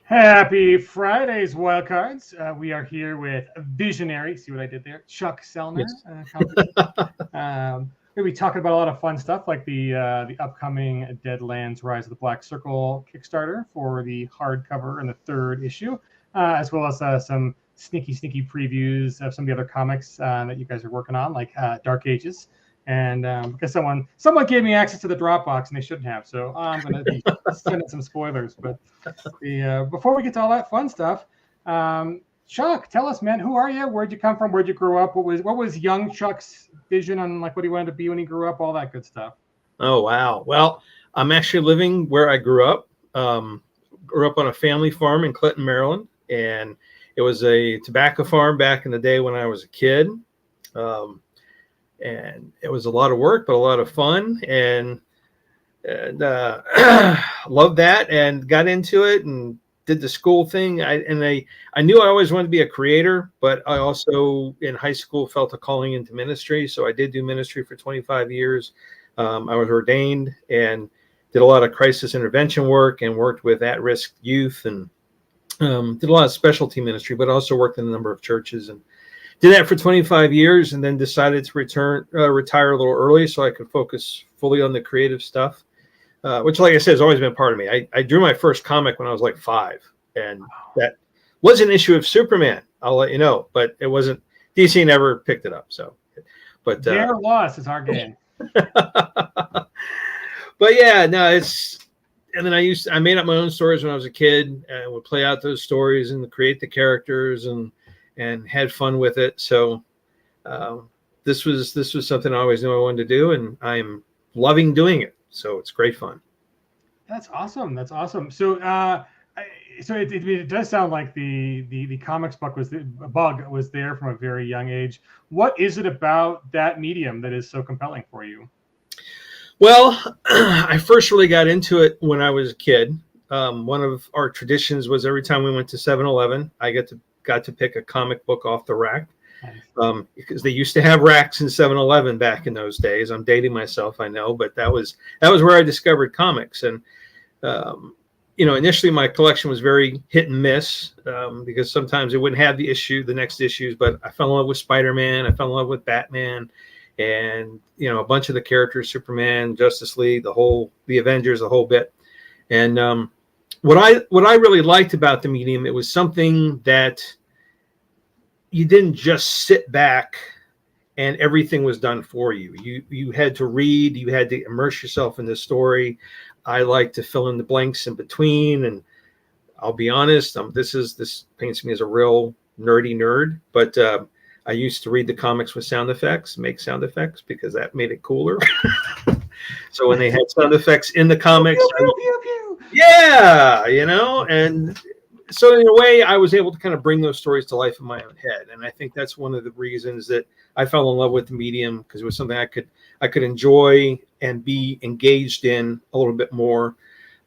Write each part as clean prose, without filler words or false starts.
Happy Fridays, Wildcards. We are here with Visionary. See what I did there? Chuck Sellner. Yes. We'll be talking about a lot of fun stuff like the upcoming Deadlands Rise of the Black Circle Kickstarter for the hardcover and the third issue, as well as some sneaky previews of some of the other comics that you guys are working on, like Dark Ages. And because someone gave me access to the Dropbox and they shouldn't have, so I'm going to be sending some spoilers. But before we get to all that fun stuff, Chuck, tell us, man, who are you? Where'd you come from? Where'd you grow up? What was young Chuck's vision on like what he wanted to be when he grew up? All that good stuff. Oh, wow. Well, I'm actually living where I grew up. Grew up on a family farm in Clinton, Maryland, and it was a tobacco farm back in the day when I was a kid. And it was a lot of work, but a lot of fun, and loved that, and got into it, and did the school thing. I knew I always wanted to be a creator, but I also in high school felt a calling into ministry. So I did do ministry for 25 years. I was ordained and did a lot of crisis intervention work and worked with at-risk youth, and did a lot of specialty ministry, but also worked in a number of churches and did that for 25 years, and then decided to retire a little early so I could focus fully on the creative stuff, which, like I said, has always been part of me. I drew my first comic when I was like 5, and that was an issue of Superman. I'll let you know, but it wasn't. DC never picked it up. So, but Their loss is our game. But yeah, no, it's. And then I made up my own stories when I was a kid, and would play out those stories and create the characters and had fun with it. So this was something I always knew I wanted to do, and I'm loving doing it. So it's great fun. That's awesome. That's awesome. So it does sound like the comics bug was there from a very young age. What is it about that medium that is so compelling for you? Well, I first really got into it when I was a kid. One of our traditions was every time we went to 7-Eleven, I got to pick a comic book off the rack, because they used to have racks in 7-Eleven back in those days. I'm dating myself, I know, but that was where I discovered comics. And initially my collection was very hit and miss, because sometimes it wouldn't have the next issues. But I fell in love with Spider-Man, I fell in love with Batman, and a bunch of the characters, Superman, Justice League, the Avengers, the whole bit. And what I really liked about the medium, it was something that you didn't just sit back and everything was done for you. You had to read, you had to immerse yourself in the story. I like to fill in the blanks in between, and I'll be honest, this paints me as a real nerdy nerd, but I used to read the comics with sound effects, make sound effects, because that made it cooler. So when they had sound effects in the comics, yeah, and so in a way, I was able to kind of bring those stories to life in my own head, and I think that's one of the reasons that I fell in love with the medium, because it was something I could enjoy and be engaged in a little bit more.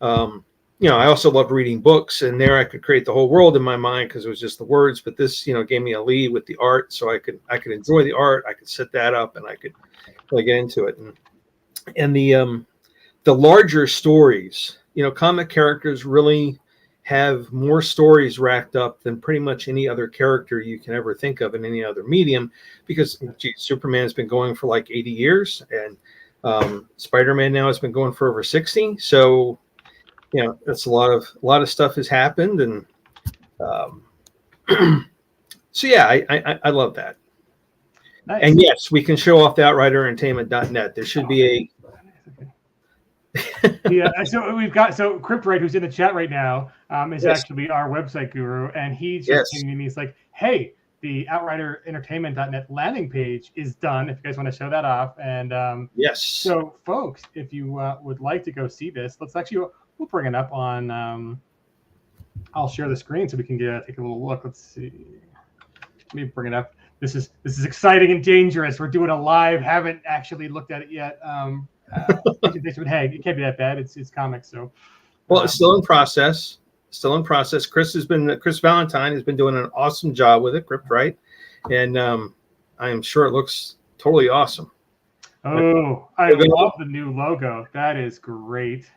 I also loved reading books, and there I could create the whole world in my mind because it was just the words. But this, gave me a lead with the art, so I could enjoy the art. I could set that up, and I could really get into it. And the larger stories, comic characters really have more stories racked up than pretty much any other character you can ever think of in any other medium, because Superman's been going for like 80 years, and Spider-Man now has been going for over 60. So that's a lot of stuff has happened, and so yeah, I love that. Nice. And yes, we can show off the outriderentertainment.net. There should be yeah, so we've got Cryptwright, who's in the chat right now, is actually our website guru, and he's just saying, he's like, hey, the outriderentertainment.net landing page is done if you guys want to show that off. And yes, so folks, if you would like to go see this, we'll bring it up on I'll share the screen so we can take a little look. Let's see, let me bring it up. This is exciting and dangerous. We're doing a live, haven't actually looked at it yet. Hey, it can't be that bad. It's comics, so. Well, it's still in process. Chris Valentine has been doing an awesome job with it, Cryptwright, and I am sure it looks totally awesome. Oh, I love the new logo. That is great.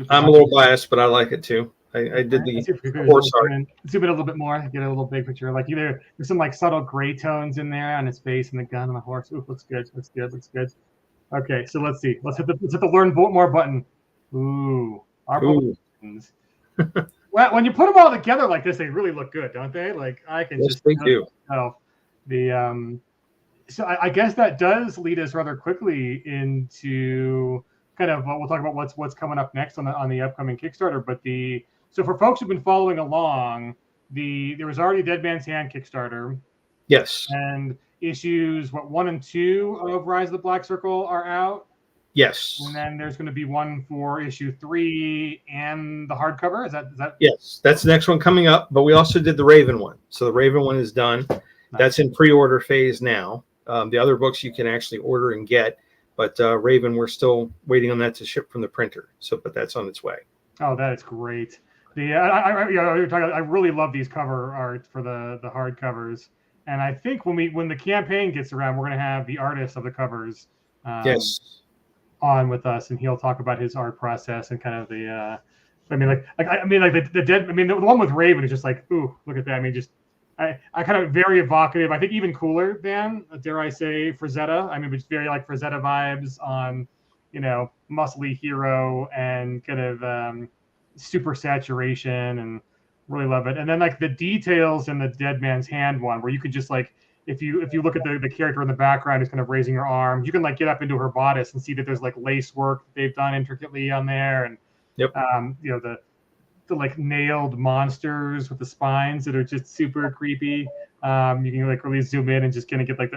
I'm a little biased, but I like it too. I did the horse art. Zoom in a little bit more, get a little big picture. Like there's some like subtle gray tones in there on his face and the gun and the horse. Ooh, looks good. Looks good. Looks good. Okay, so let's see. Let's hit the learn more button. Ooh, our buttons. Well, when you put them all together like this, they really look good, don't they? Like I can just they do. The so I guess that does lead us rather quickly into kind of we'll talk about what's coming up next on the upcoming Kickstarter. But so for folks who've been following along, there was already Dead Man's Hand Kickstarter. Yes. And issues 1 and 2 of Rise of the Black Circle are out. Yes. And then there's going to be one for issue 3 and the hardcover. Is that? Yes, that's the next one coming up. But we also did the Raven one. So the Raven one is done. Nice. That's in pre-order phase now. The other books you can actually order and get. But Raven, we're still waiting on that to ship from the printer. But that's on its way. Oh, that is great. I really love these cover art for the hardcovers, and I think when the campaign gets around, we're going to have the artist of the covers on with us, and he'll talk about his art process and kind of the. The one with Raven is just like, ooh, look at that. I mean, just I kind of very evocative. I think even cooler than, dare I say, Frazetta. I mean, it's very like Frazetta vibes on, muscly hero and kind of super saturation, and really love it. And then like the details in the Dead Man's Hand one, where you could just like, if you look at the character in the background who's kind of raising her arm, you can like get up into her bodice and see that there's like lace work that they've done intricately on there, and the like nailed monsters with the spines that are just super creepy. You can like really zoom in and just kind of get like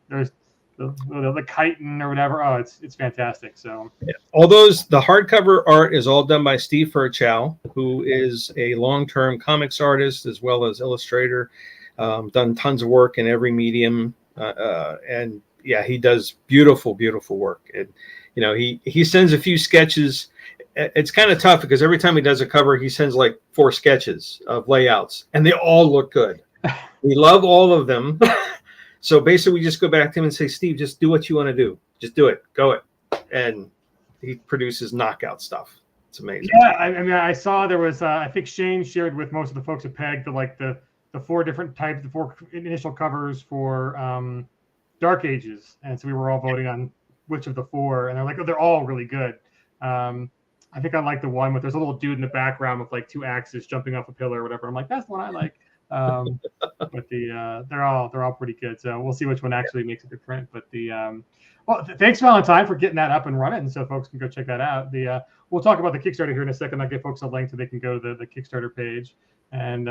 there's the chitin or whatever. Oh, it's fantastic. So all those, the hardcover art is all done by Steve Furchow, who is a long-term comics artist as well as illustrator. Done tons of work in every medium, and he does beautiful work. And he sends a few sketches. It's kind of tough because every time he does a cover, he sends like 4 sketches of layouts, and they all look good. We love all of them. So basically, we just go back to him and say, Steve, just do what you want to do. Just do it. Go it. And he produces knockout stuff. It's amazing. Yeah, I mean, I saw there was, I think Shane shared with most of the folks at PEG the 4 different types, the 4 initial covers for Dark Ages. And so we were all voting on which of the 4. And they're like, they're all really good. I think I like the one with there's a little dude in the background with like 2 axes jumping off a pillar or whatever. I'm like, that's the one I like. But they're all pretty good. So we'll see which one actually makes it to print. But thanks Valentine for getting that up and running, so folks can go check that out. We'll talk about the Kickstarter here in a second. I'll give folks a link so they can go to the Kickstarter page. And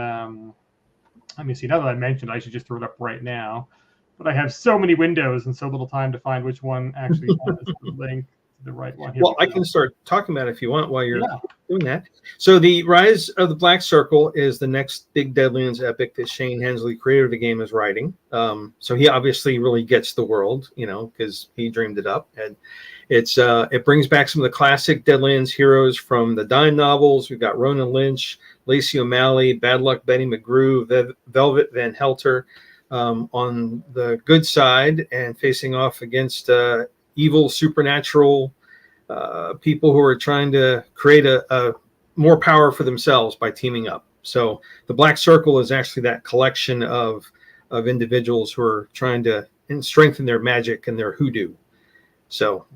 let me see. Now that I mentioned, I should just throw it up right now. But I have so many windows and so little time to find which one actually has the link. The right one. Well, I can start talking about it if you want while you're doing that. So the Rise of the Black Circle is the next big Deadlands epic that Shane Hensley, creator of the game, is writing. So he obviously really gets the world, because he dreamed it up. And it brings back some of the classic Deadlands heroes from the Dime novels. We've got Ronan Lynch, Lacey O'Malley, Bad Luck Betty McGrew, Velvet Van Helter on the good side, and facing off against evil supernatural people who are trying to create a more power for themselves by teaming up. So the Black Circle is actually that collection of individuals who are trying to strengthen their magic and their hoodoo. So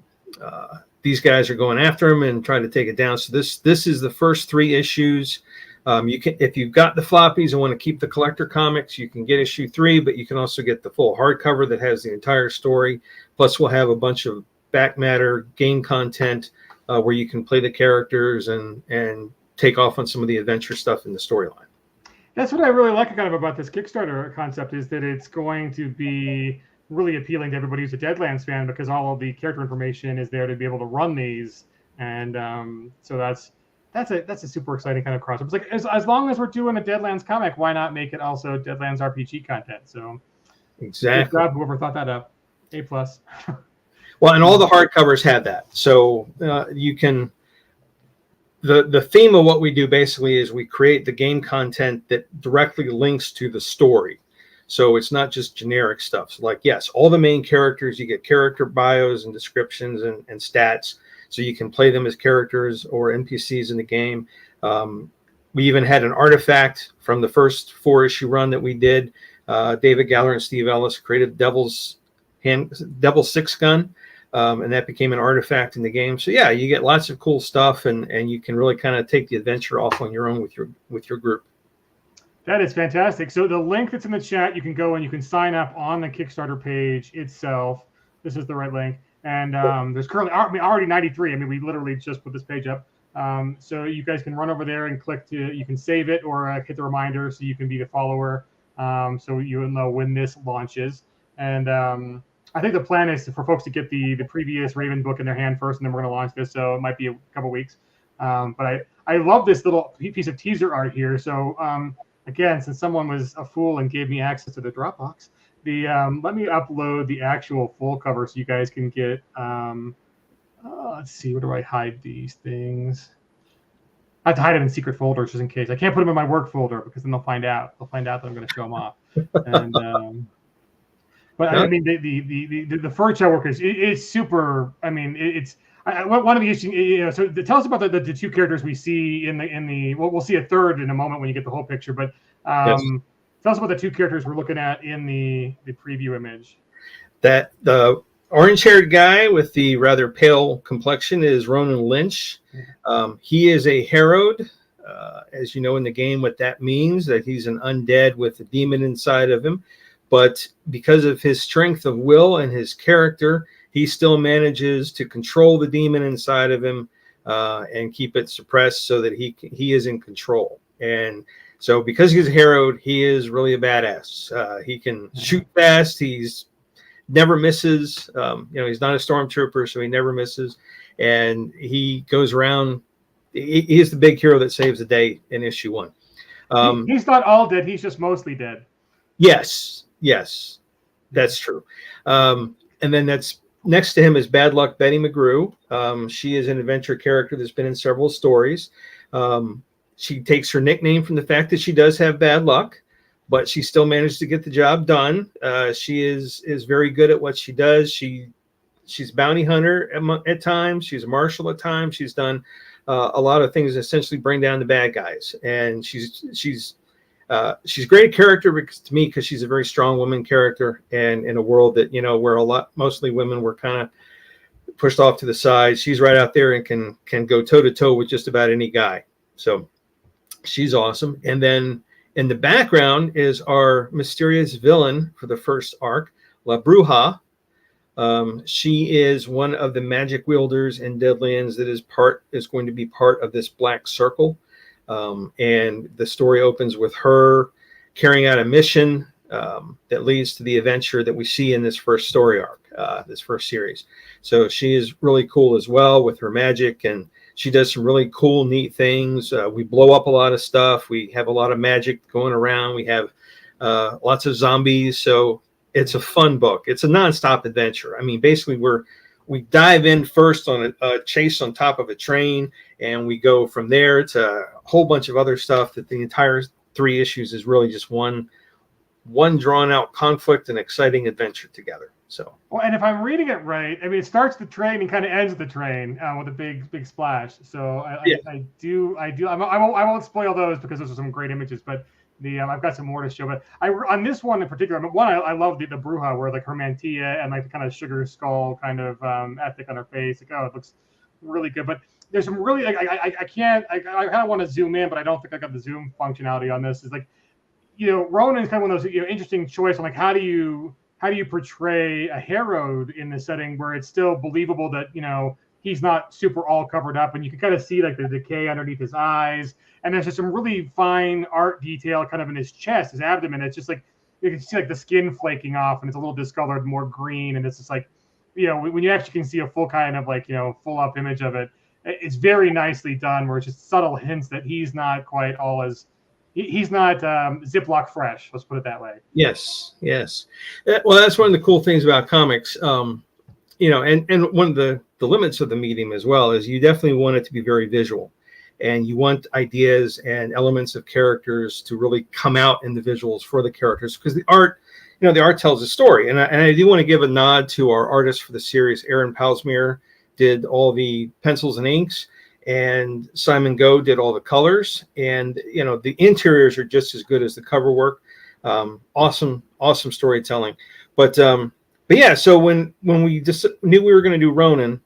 these guys are going after him and trying to take it down. So this is the first 3 issues. You can, if you've got the floppies and want to keep the collector comics, you can get issue 3, but you can also get the full hardcover that has the entire story. Plus, we'll have a bunch of back matter game content where you can play the characters and take off on some of the adventure stuff in the storyline. That's what I really like kind of about this Kickstarter concept, is that it's going to be really appealing to everybody who's a Deadlands fan, because all of the character information is there to be able to run these. And so that's a super exciting kind of crossover. It's like as long as we're doing a Deadlands comic, why not make it also Deadlands RPG content? So exactly. Good job, whoever thought that up. A+. Well, and all the hardcovers have that. So you can. The theme of what we do basically is we create the game content that directly links to the story. So it's not just generic stuff. So like, yes, all the main characters, you get character bios and descriptions and stats. So you can play them as characters or NPCs in the game. We even had an artifact from the first 4-issue run that we did. David Galler and Steve Ellis created Devil's Six Gun, and that became an artifact in the game. So yeah, you get lots of cool stuff, and you can really kind of take the adventure off on your own with your group. That is fantastic. So the link that's in the chat, you can go and you can sign up on the Kickstarter page itself. This is the right link. And there's currently already 93. I mean, we literally just put this page up. So you guys can run over there and you can save it or hit the reminder so you can be the follower. So you'll know when this launches. And I think the plan is for folks to get the previous Raven book in their hand first, and then we're going to launch this. So it might be a couple weeks. But I love this little piece of teaser art here. So again, since someone was a fool and gave me access to the Dropbox, let me upload the actual full cover so you guys can get. Let's see, where do I hide these things? I have to hide them in secret folders just in case. I can't put them in my work folder because then they'll find out. They'll find out that I'm going to show them off. And but I mean, the furniture work is super. I mean, it's one of the issues. So tell us about the two characters we see in the. Well, we'll see a third in a moment when you get the whole picture. But yes. Tell us about the two characters we're looking at in the preview image. That the orange-haired guy with the rather pale complexion is Ronan Lynch. He is a Herod. As you know in the game, what that means, that he's an undead with a demon inside of him. But because of his strength of will and his character, he still manages to control the demon inside of him and keep it suppressed so that he is in control. And so because he's a Herod, he is really a badass. He can shoot fast. He's never misses. He's not a stormtrooper, so he never misses. And he goes around. He is the big hero that saves the day in issue 1. He's not all dead. He's just mostly dead. Yes, that's true. And then that's next to him is Bad Luck Betty McGrew. She is an adventure character that's been in several stories. She takes her nickname from the fact that she does have bad luck, but she still managed to get the job done. She is very good at what she does. She's a bounty hunter at times. She's a marshal at times. She's done a lot of things that essentially bring down the bad guys. And she's a great character because she's a very strong woman character, and in a world that where mostly women were kind of pushed off to the side. She's right out there and can go toe to toe with just about any guy. So she's awesome. And then in the background is our mysterious villain for the first arc, La Bruja. She is one of the magic wielders in Deadlands that is going to be part of this black circle. And the story opens with her carrying out a mission that leads to the adventure that we see in this first story arc, this first series. So she is really cool as well with her magic, and she does some really cool, neat things. We blow up a lot of stuff. We have a lot of magic going around. We have lots of zombies. So it's a fun book. It's a nonstop adventure. I mean, basically we dive in first on a chase on top of a train, and we go from there to a whole bunch of other stuff. That the entire 3 issues is really just one drawn out conflict and exciting adventure together. So, well, and if I'm reading it right, I mean, it starts the train and kind of ends the train with a big splash. So I won't spoil those because those are some great images, but I've got some more to show. But on this one in particular, I love the Bruja, where like her mantilla and like the kind of sugar skull kind of ethic on her face. Like, oh, it looks really good. But there's some really I kind of want to zoom in, but I don't think I got the zoom functionality on this. Is like, Ronan is kind of one of those interesting choice on like how do you portray a Herod in the setting where it's still believable that he's not super all covered up, and you can kind of see like the decay underneath his eyes, and there's just some really fine art detail kind of in his chest, his abdomen. It's just like you can see like the skin flaking off, and it's a little discolored, more green, and it's just like when you actually can see a full kind of like full up image of it, it's very nicely done. Where it's just subtle hints that he's not quite all as he's not Ziploc fresh. Let's put it that way. Yes. Well, that's one of the cool things about comics. And one of the limits of the medium as well is you definitely want it to be very visual, and you want ideas and elements of characters to really come out in the visuals for the characters, because the art tells a story. And I do want to give a nod to our artist for the series, Aaron Palsmere, did all the pencils and inks. and Simon Go did all the colors, and the interiors are just as good as the cover work. Awesome storytelling. But yeah, so when we just knew we were going to do Ronan,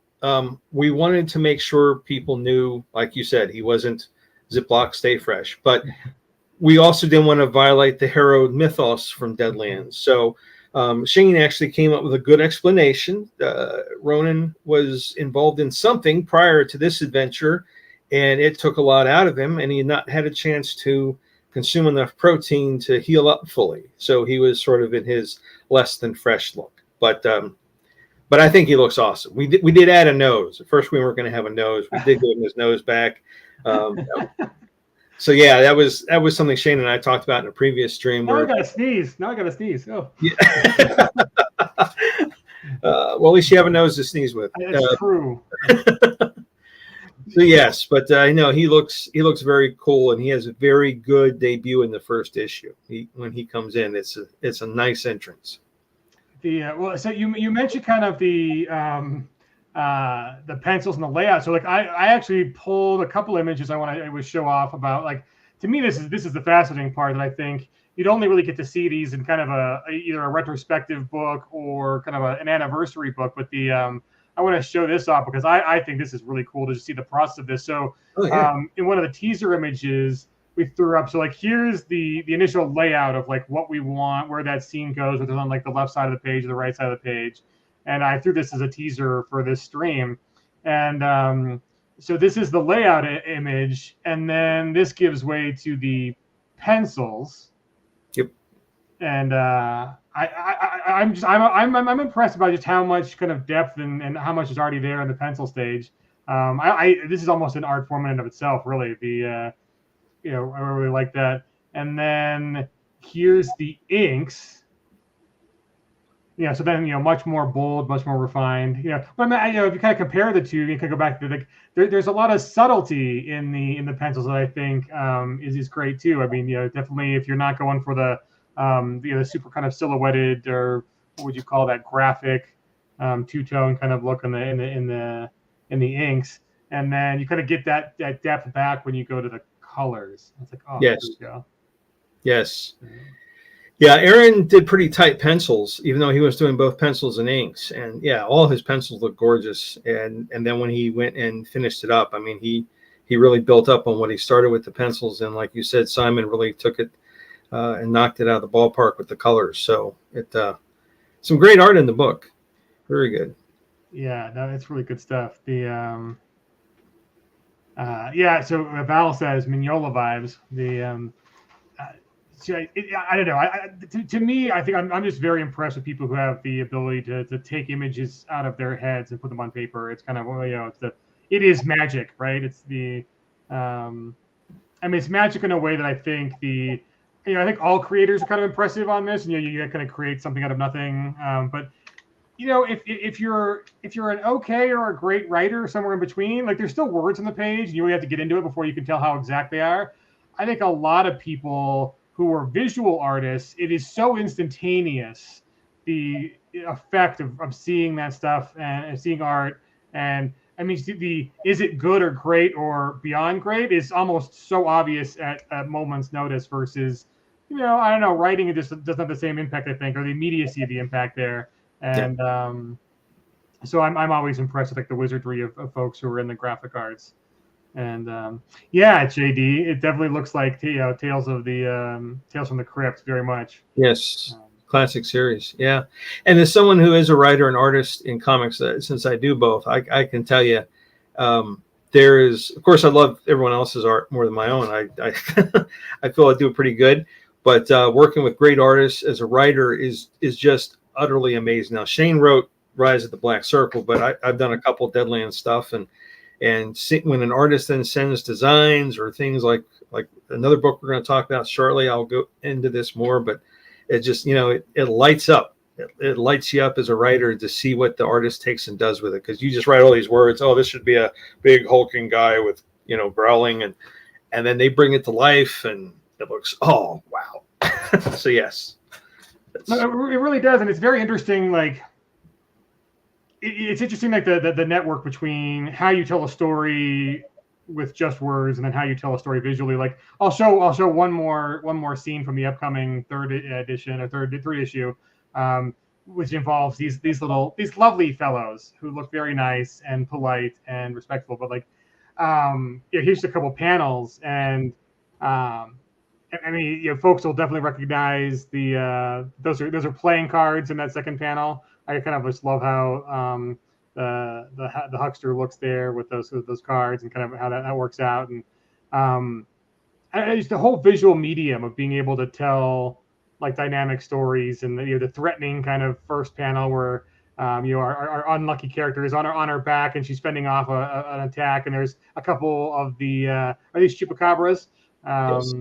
we wanted to make sure people knew, like you said, he wasn't Ziploc Stay Fresh, but we also didn't want to violate the harrowed mythos from Deadlands. So Shane actually came up with a good explanation. Ronan was involved in something prior to this adventure, and it took a lot out of him, and he had not had a chance to consume enough protein to heal up fully. So he was sort of in his less than fresh look. But I think he looks awesome. We did add a nose. At first we weren't going to have a nose. We did give him his nose back. So yeah, that was something Shane and I talked about in a previous stream. Now I gotta sneeze. Oh. Yeah. Well, at least you have a nose to sneeze with. That's true. So yes, but I know he looks very cool, and he has a very good debut in the first issue. When he comes in, it's a nice entrance. Well, so you mentioned kind of the pencils and the layout. So like I actually pulled a couple images I want to show off about, like, to me this is the fascinating part, that I think you'd only really get to see these in kind of either a retrospective book or kind of an anniversary book. But I want to show this off because I think this is really cool to just see the process of this. So in one of the teaser images we threw up, so like here's the initial layout of like what we want, where that scene goes, whether it's on like the left side of the page or the right side of the page. And I threw this as a teaser for this stream. And so this is the layout image, and then this gives way to the pencils. Yep. And I'm impressed by just how much kind of depth and how much is already there in the pencil stage. This is almost an art form in and of itself, really. I really like that. And then here's the inks. Yeah, so then much more bold, much more refined. But if you kind of compare the two, you can go back to there's a lot of subtlety in the pencils that I think is great too. I mean, definitely if you're not going for the super kind of silhouetted, or what would you call that, graphic two-tone kind of look in the inks, and then you kind of get that depth back when you go to the colors. It's like, oh, yes, there we go. Yes. Yeah, Aaron did pretty tight pencils, even though he was doing both pencils and inks. And yeah, all his pencils look gorgeous. And then when he went and finished it up, I mean, he really built up on what he started with the pencils. And like you said, Simon really took it and knocked it out of the ballpark with the colors. So some great art in the book. Very good. Yeah, no, it's really good stuff. So Val says Mignola vibes. I don't know. To me, I think I'm just very impressed with people who have the ability to take images out of their heads and put them on paper. It's kind of, it is magic, right? It's it's magic in a way that I think I think all creators are kind of impressive on this. And you kind of create something out of nothing. But if you're an okay or a great writer, somewhere in between, like there's still words on the page, and you really have to get into it before you can tell how exact they are. I think a lot of people who are visual artists, it is so instantaneous, the effect of seeing that stuff and seeing art. And I mean, is it good or great or beyond great is almost so obvious at a moment's notice versus, I don't know, writing, it just doesn't have the same impact, I think, or the immediacy of the impact there. And so I'm always impressed with like the wizardry of folks who are in the graphic arts. And JD, it definitely looks like Tales from the Crypt very much. Yes, classic series. Yeah, and as someone who is a writer and artist in comics, since I do both, I can tell you, there is, of course, I love everyone else's art more than my own. I I feel I do it pretty good, but working with great artists as a writer is just utterly amazing. Now Shane wrote Rise of the Black Circle, but I've done a couple of Deadlands stuff, and when an artist then sends designs or things like another book we're going to talk about shortly, I'll go into this more, but it just, it lights up. It lights you up as a writer to see what the artist takes and does with it. Because you just write all these words. Oh, this should be a big hulking guy with, growling. And then they bring it to life and it looks, oh, wow. So yes. It really does. And it's very interesting. Like, it's interesting, like the network between how you tell a story with just words, and then how you tell a story visually. Like I'll show one more scene from the upcoming third edition or third issue, which involves these lovely fellows who look very nice and polite and respectful. But like, here's a couple panels, and I mean, folks will definitely recognize those are playing cards in that second panel. I kind of just love how the huckster looks there with those cards and kind of how that works out, and just the whole visual medium of being able to tell like dynamic stories, and the threatening kind of first panel where our unlucky character is on her back and she's fending off an attack, and there's a couple of the are these chupacabras. Yes.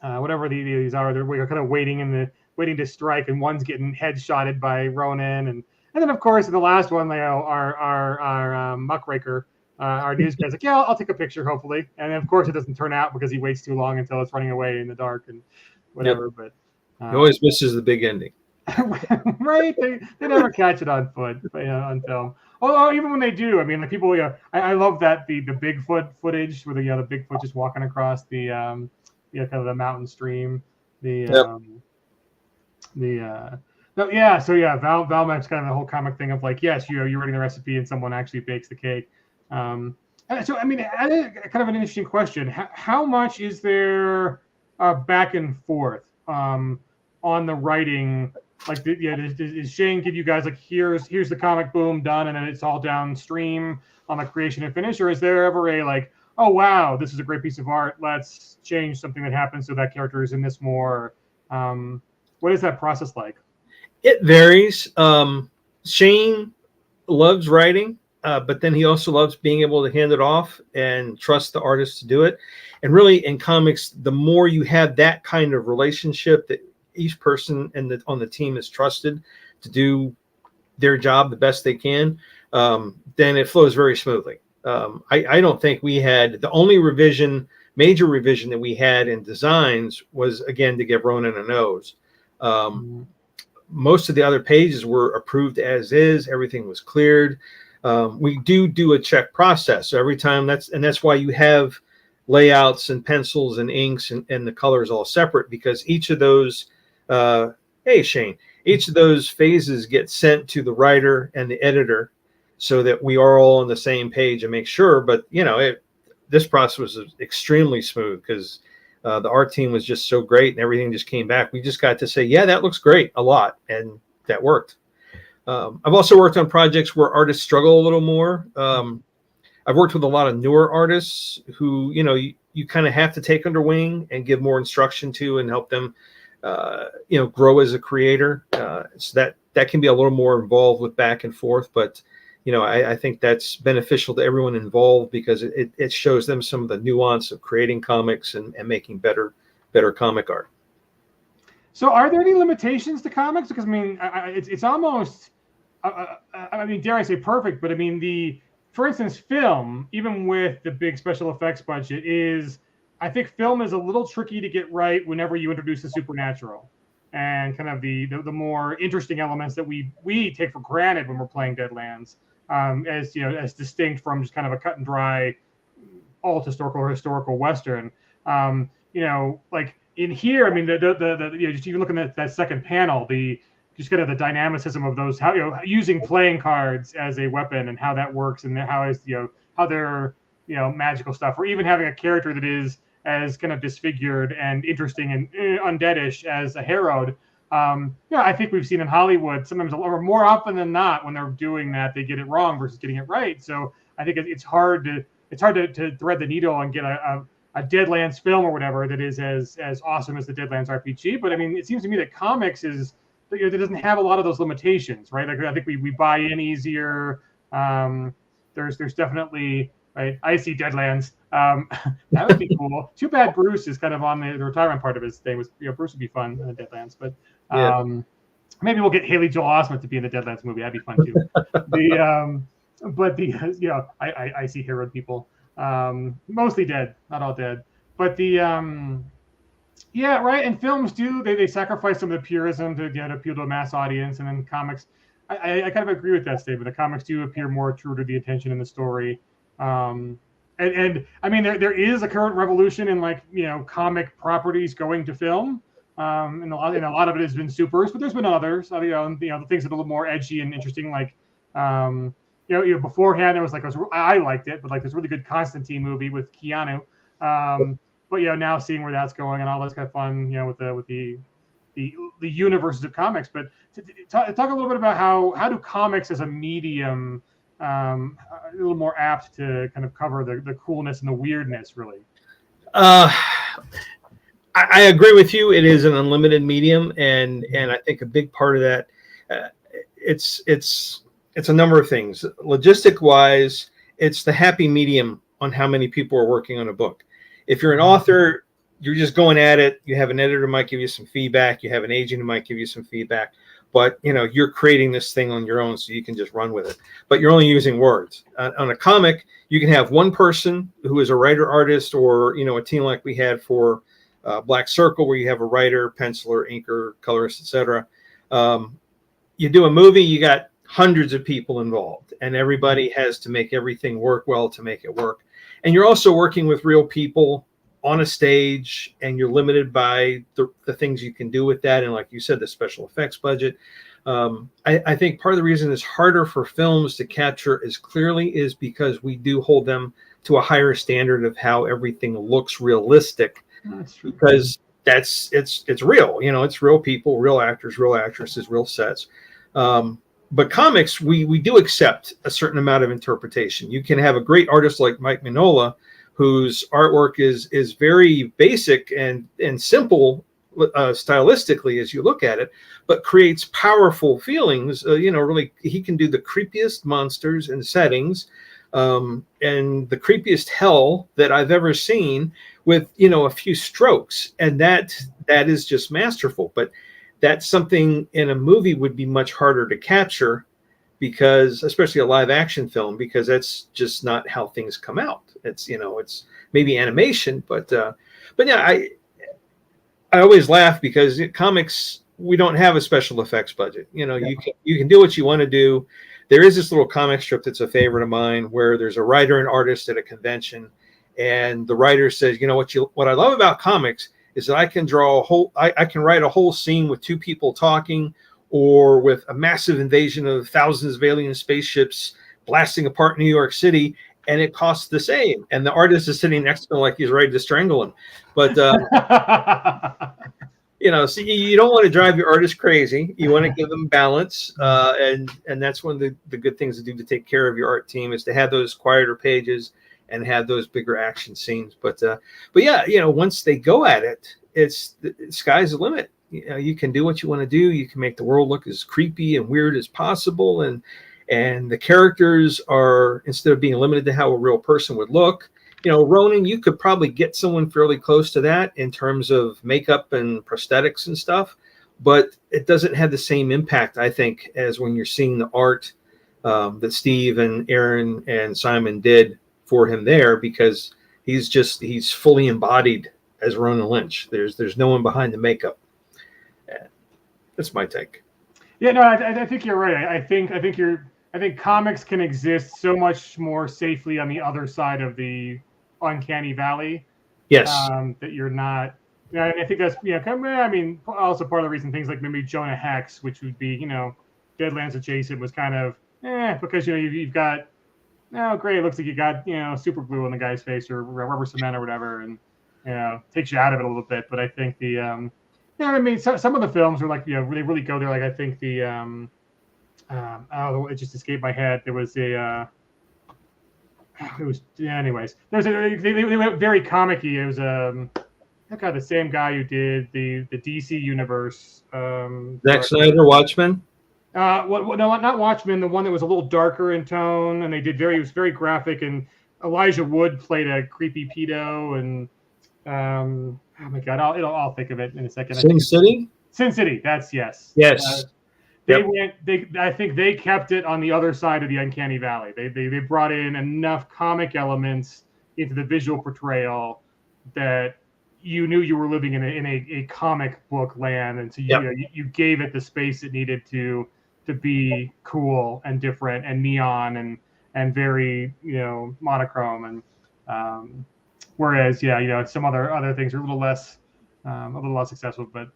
Whatever these are, we're kind of waiting to strike, and one's getting headshotted by Ronan, and then of course in the last one, our muckraker, our news guy's like, yeah, I'll take a picture hopefully, and then of course it doesn't turn out because he waits too long until it's running away in the dark and whatever. Yep. But he always misses the big ending. Right? They never catch it on on film. Although even when they do, I mean, the people, I love that the Bigfoot footage where the Bigfoot just walking across the kind of the mountain stream. Valmec's kind of the whole comic thing of like, yes, you're writing the recipe and someone actually bakes the cake. So I mean, kind of an interesting question. How much is there back and forth on the writing? Like, does Shane give you guys like, here's the comic, boom, done, and then it's all downstream on the creation and finish, or is there ever a like, oh wow, this is a great piece of art, let's change something that happens so that character is in this more? What is that process like? It varies. Shane loves writing, but then he also loves being able to hand it off and trust the artist to do it. And really, in comics, the more you have that kind of relationship that each person on the team is trusted to do their job the best they can, then it flows very smoothly. I don't think we had the only major revision that we had in designs was, again, to give Ronan a nose. Most of the other pages were approved as is. Everything was cleared. We do a check process. So every time that's why you have layouts and pencils and inks and the colors all separate, because each of those, hey Shane, each of those phases get sent to the writer and the editor so that we are all on the same page and make sure. But this process was extremely smooth because the art team was just so great and everything just came back. We just got to say, yeah, that looks great a lot. And that worked. I've also worked on projects where artists struggle a little more. I've worked with a lot of newer artists who, you kind of have to take under wing and give more instruction to and help them, grow as a creator. So that can be a little more involved with back and forth. But, I think that's beneficial to everyone involved because it shows them some of the nuance of creating comics and making better comic art. So are there any limitations to comics? Because I mean, it's almost, I mean, dare I say perfect, but I mean, for instance, film, even with the big special effects budget, I think film is a little tricky to get right whenever you introduce the supernatural and kind of the more interesting elements that we take for granted when we're playing Deadlands, as distinct from just kind of a cut and dry alt historical Western. Like in here, I mean, just even looking at that second panel, just kind of the dynamicism of those, how using playing cards as a weapon and how that works, and how they're magical stuff, or even having a character that is as kind of disfigured and interesting and undeadish as a Herod. I think we've seen in Hollywood sometimes, or more often than not, when they're doing that, they get it wrong versus getting it right. So I think it's hard to thread the needle and get a Deadlands film or whatever that is as awesome as the Deadlands RPG. But I mean, it seems to me that comics it doesn't have a lot of those limitations, right? Like I think we buy in easier. There's definitely, right. I see Deadlands. That would be cool. Too bad Bruce is kind of on the retirement part of his thing. Bruce would be fun in the Deadlands, but maybe we'll get Haley Joel Osment to be in the Deadlands movie. That'd be fun too. I see Herod people. Mostly dead, not all dead. But right. And films they sacrifice some of the purism to appeal to a mass audience, and then comics. I kind of agree with that statement. The comics do appear more true to the attention in the story. and I mean, there is a current revolution in like comic properties going to film. And a lot of it has been supers, but there's been others. The things that are a little more edgy and interesting, like beforehand there was like I liked it, but like this really good Constantine movie with Keanu. But now seeing where that's going and all that's kind of fun, with the universes of comics. But talk a little bit about how do comics as a medium a little more apt to kind of cover the coolness and the weirdness, really. I agree with you. It is an unlimited medium, and I think a big part of that, it's a number of things. Logistic wise, it's the happy medium on how many people are working on a book. If you're an author, you're just going at it. You have an editor who might give you some feedback. You have an agent who might give you some feedback. But you're creating this thing on your own, so you can just run with it. But you're only using words. On a comic, you can have one person who is a writer, artist, or a team like we had for Black Circle, where you have a writer, penciler, inker, colorist, etc. You do a movie, you got hundreds of people involved, and everybody has to make everything work well to make it work. And you're also working with real people on a stage, and you're limited by the things you can do with that. And like you said, the special effects budget. I think part of the reason it's harder for films to capture as clearly is because we do hold them to a higher standard of how everything looks realistic. That's true. Because it's real, it's real people, real actors, real actresses, real sets. But comics, we do accept a certain amount of interpretation. You can have a great artist like Mike Mignola, whose artwork is very basic and simple stylistically as you look at it, but creates powerful feelings. Really, he can do the creepiest monsters and settings, and the creepiest hell that I've ever seen with a few strokes, and that is just masterful. But that's something in a movie would be much harder to capture, because especially a live action film, because that's just not how things come out. It's it's maybe animation, but yeah, I always laugh because comics, we don't have a special effects budget. You can do what you want to do. There is this little comic strip that's a favorite of mine, where there's a writer and artist at a convention, and the writer says, what I love about comics is that I can I can write a whole scene with two people talking, or with a massive invasion of thousands of alien spaceships blasting apart New York City, and it costs the same. And the artist is sitting next to him like he's ready to strangle him. But so you don't want to drive your artist crazy. You want to give them balance, and that's one of the good things to do to take care of your art team, is to have those quieter pages and have those bigger action scenes. But yeah, once they go at it, the sky's the limit. You can do what you want to do. You can make the world look as creepy and weird as possible, and the characters are, instead of being limited to how a real person would look, Ronin, you could probably get someone fairly close to that in terms of makeup and prosthetics and stuff, but it doesn't have the same impact, I think, as when you're seeing the art that Steve and Aaron and Simon did for him there, because he's fully embodied as Ronin Lynch. There's no one behind the makeup. That's my take. Yeah, no, I think you're right. I think comics can exist so much more safely on the other side of the uncanny valley. Yes. That you're not. And I think that's also part of the reason things like maybe Jonah Hex, which would be Deadlands adjacent, was kind of because you've got, oh great, it looks like you got super glue on the guy's face or rubber cement or whatever, and takes you out of it a little bit. But I think the some of the films are like they really go there. Like I think the it just escaped my head. There was anyways. They went very comic-y. It was the same guy who did the DC universe. Zack Snyder, Watchmen. No, not Watchmen. The one that was a little darker in tone, and it was very graphic. And Elijah Wood played a creepy pedo, and oh my god, I'll think of it in a second. Sin City. Sin City. That's yes. Yes. I think they kept it on the other side of the uncanny valley. They brought in enough comic elements into the visual portrayal that you knew you were living in a comic book land, and so you gave it the space it needed to be cool and different and neon and very monochrome, Whereas, yeah, some other things are a little less successful. But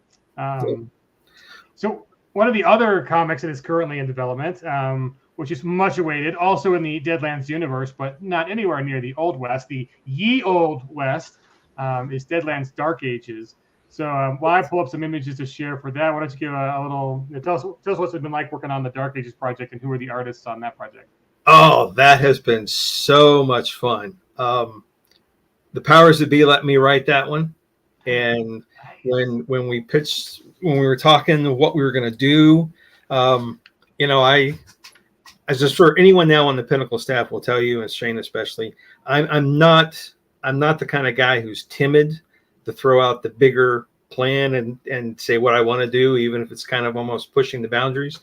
so one of the other comics that is currently in development, which is much awaited, also in the Deadlands universe, but not anywhere near the Old West, the Ye Old West, is Deadlands Dark Ages. So while I pull up some images to share for that, why don't you give a little, tell us what's it been like working on the Dark Ages project and who are the artists on that project? Oh, that has been so much fun. The powers that be let me write that one. And when we were talking what we were going to do, as just for anyone now on the Pinnacle staff will tell you, and Shane especially, I'm not the kind of guy who's timid to throw out the bigger plan and say what I want to do, even if it's kind of almost pushing the boundaries.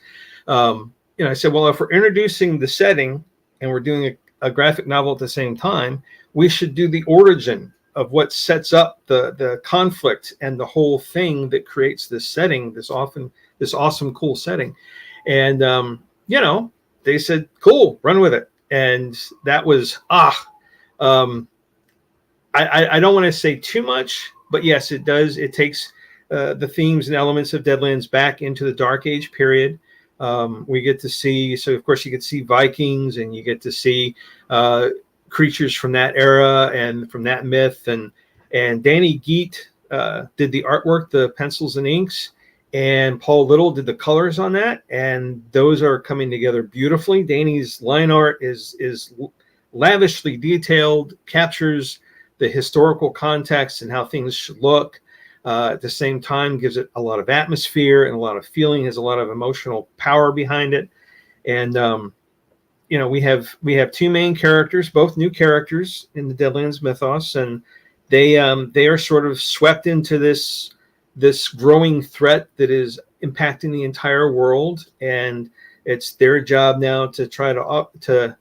I said, well, if we're introducing the setting and we're doing a graphic novel at the same time, we should do the origin of what sets up the conflict and the whole thing that creates this setting, this awesome, cool setting. And, they said, cool, run with it. And that was, I don't want to say too much, but yes, it does. It takes the themes and elements of Deadlands back into the Dark Age period. We get to see, so of course you get to see Vikings, and you get to see creatures from that era and from that myth. And Danny Geet did the artwork, the pencils and inks, and Paul Little did the colors on that. And those are coming together beautifully. Danny's line art is lavishly detailed, captures the historical context and how things should look. At the same time, gives it a lot of atmosphere and a lot of feeling, has a lot of emotional power behind it. And, we have two main characters, both new characters in the Deadlands mythos, and they are sort of swept into this growing threat that is impacting the entire world. And it's their job now to try to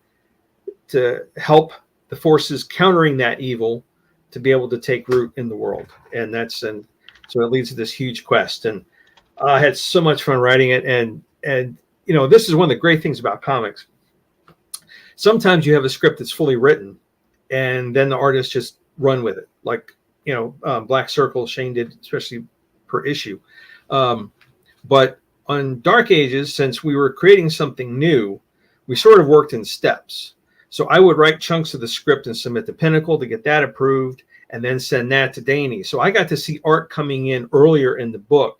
help the forces countering that evil to be able to take root in the world. And so it leads to this huge quest. And I had so much fun writing it. And this is one of the great things about comics. Sometimes you have a script that's fully written, and then the artists just run with it. Like, Black Circle, Shane did, especially per issue. But on Dark Ages, since we were creating something new, we sort of worked in steps. So I would write chunks of the script and submit to Pinnacle to get that approved, and then send that to Danny. So I got to see art coming in earlier in the book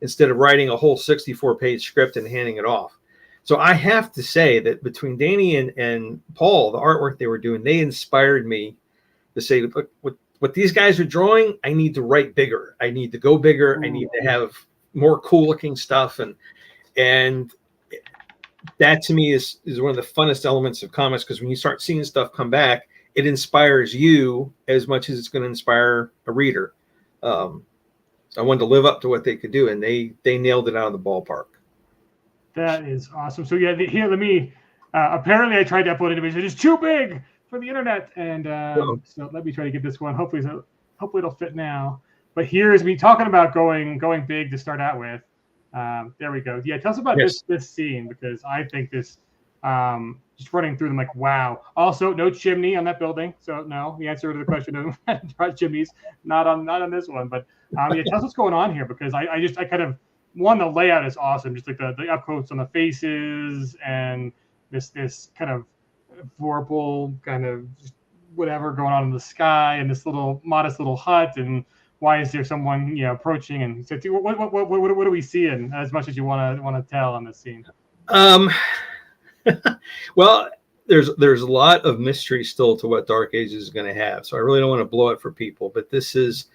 instead of writing a whole 64-page script and handing it off. So I have to say that between Danny and Paul, the artwork they were doing, they inspired me to say, look, what these guys are drawing, I need to write bigger. I need to go bigger. I need to have more cool looking stuff. And that to me is one of the funnest elements of comics, because when you start seeing stuff come back, it inspires you as much as it's going to inspire a reader. I wanted to live up to what they could do, and they nailed it out of the ballpark. That is awesome. So yeah, here, let me, apparently I tried to upload it, it's too big for the internet. And so let me try to get this one. Hopefully it'll fit now. But here's me talking about going big to start out with. There we go. Yeah, tell us about this scene, because I think this, just running through them, like, wow. Also, no chimney on that building. So no, the answer to the question of chimneys, not on this one. But yeah, tell us what's going on here, because I kind of, the layout is awesome. Just like the up quotes on the faces, and this kind of vorpal kind of whatever going on in the sky, and this little modest little hut. And why is there someone approaching? And so what are we seeing, as much as you want to tell on this scene? Well, there's a lot of mystery still to what Dark Ages is going to have, so I really don't want to blow it for people. But this is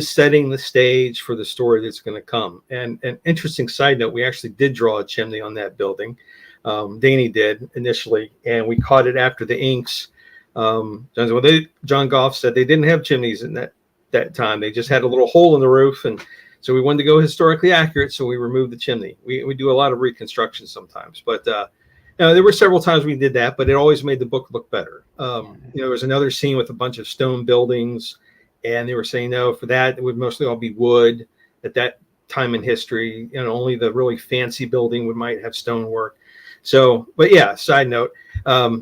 setting the stage for the story that's going to come. And an interesting side note: we actually did draw a chimney on that building. Danny did initially, and we caught it after the inks. John Goff said they didn't have chimneys in that time. They just had a little hole in the roof, and so we wanted to go historically accurate, so we removed the chimney. We do a lot of reconstruction sometimes, but there were several times we did that, but it always made the book look better. There was another scene with a bunch of stone buildings, and they were saying, no, for that, it would mostly all be wood at that time in history. Only the really fancy building might have stonework. So, but yeah, side note,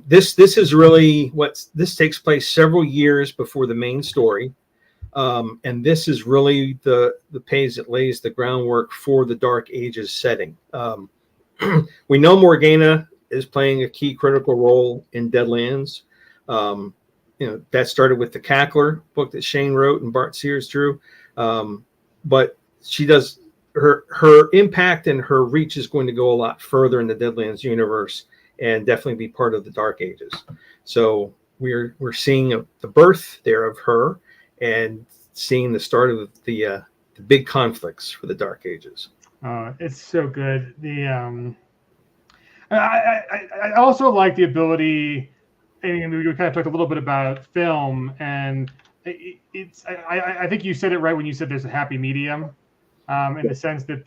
This is really this takes place several years before the main story. And this is really the page that lays the groundwork for the Dark Ages setting. We know Morgana is playing a key critical role in Deadlands. That started with the Cackler book that Shane wrote and Bart Sears drew. But she does her impact and her reach is going to go a lot further in the Deadlands universe and definitely be part of the Dark Ages. So we're seeing the birth there of her and seeing the start of the big conflicts for the Dark Ages. It's so good. I also like the ability, and we kind of talked a little bit about film, and I think you said it right when you said there's a happy medium, in the sense that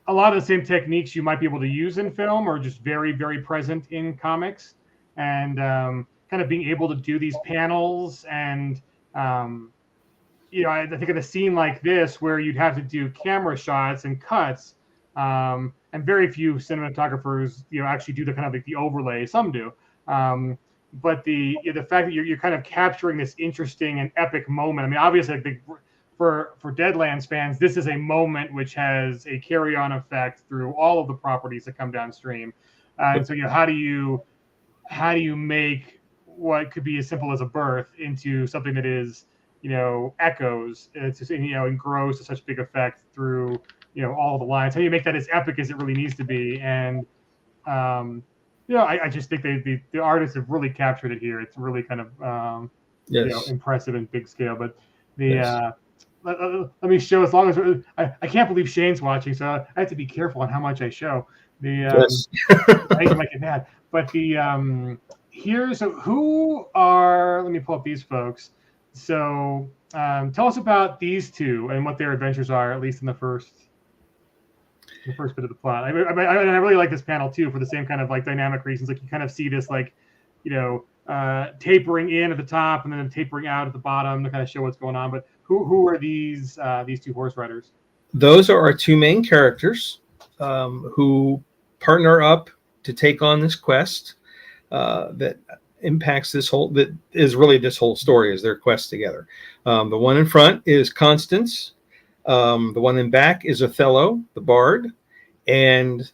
a lot of the same techniques you might be able to use in film are just very, very present in comics, and kind of being able to do these panels and I think in a scene like this where you'd have to do camera shots and cuts, and very few cinematographers, actually do the kind of like the overlay. Some do, but the fact that you're kind of capturing this interesting and epic moment. I mean, obviously, for Deadlands fans, this is a moment which has a carry-on effect through all of the properties that come downstream. And so, how do you make what could be as simple as a birth into something that is echoes, it's just, and grows to such big effect through, all the lines. How do you make that as epic as it really needs to be? And, I just think the artists have really captured it here. It's really kind of, impressive and big scale. But let me show, as long as I can't believe Shane's watching, so I have to be careful on how much I show. I might get mad. But let me pull up these folks. So tell us about these two and what their adventures are, at least in the first bit of the plot. I really like this panel too for the same kind of like dynamic reasons. Like you kind of see this tapering in at the top and then tapering out at the bottom to kind of show what's going on. But who are these two horse riders? Those are our two main characters who partner up to take on this quest that impacts this whole story is their quest together. The one in front is Constance. The one in back is Othello, the bard. And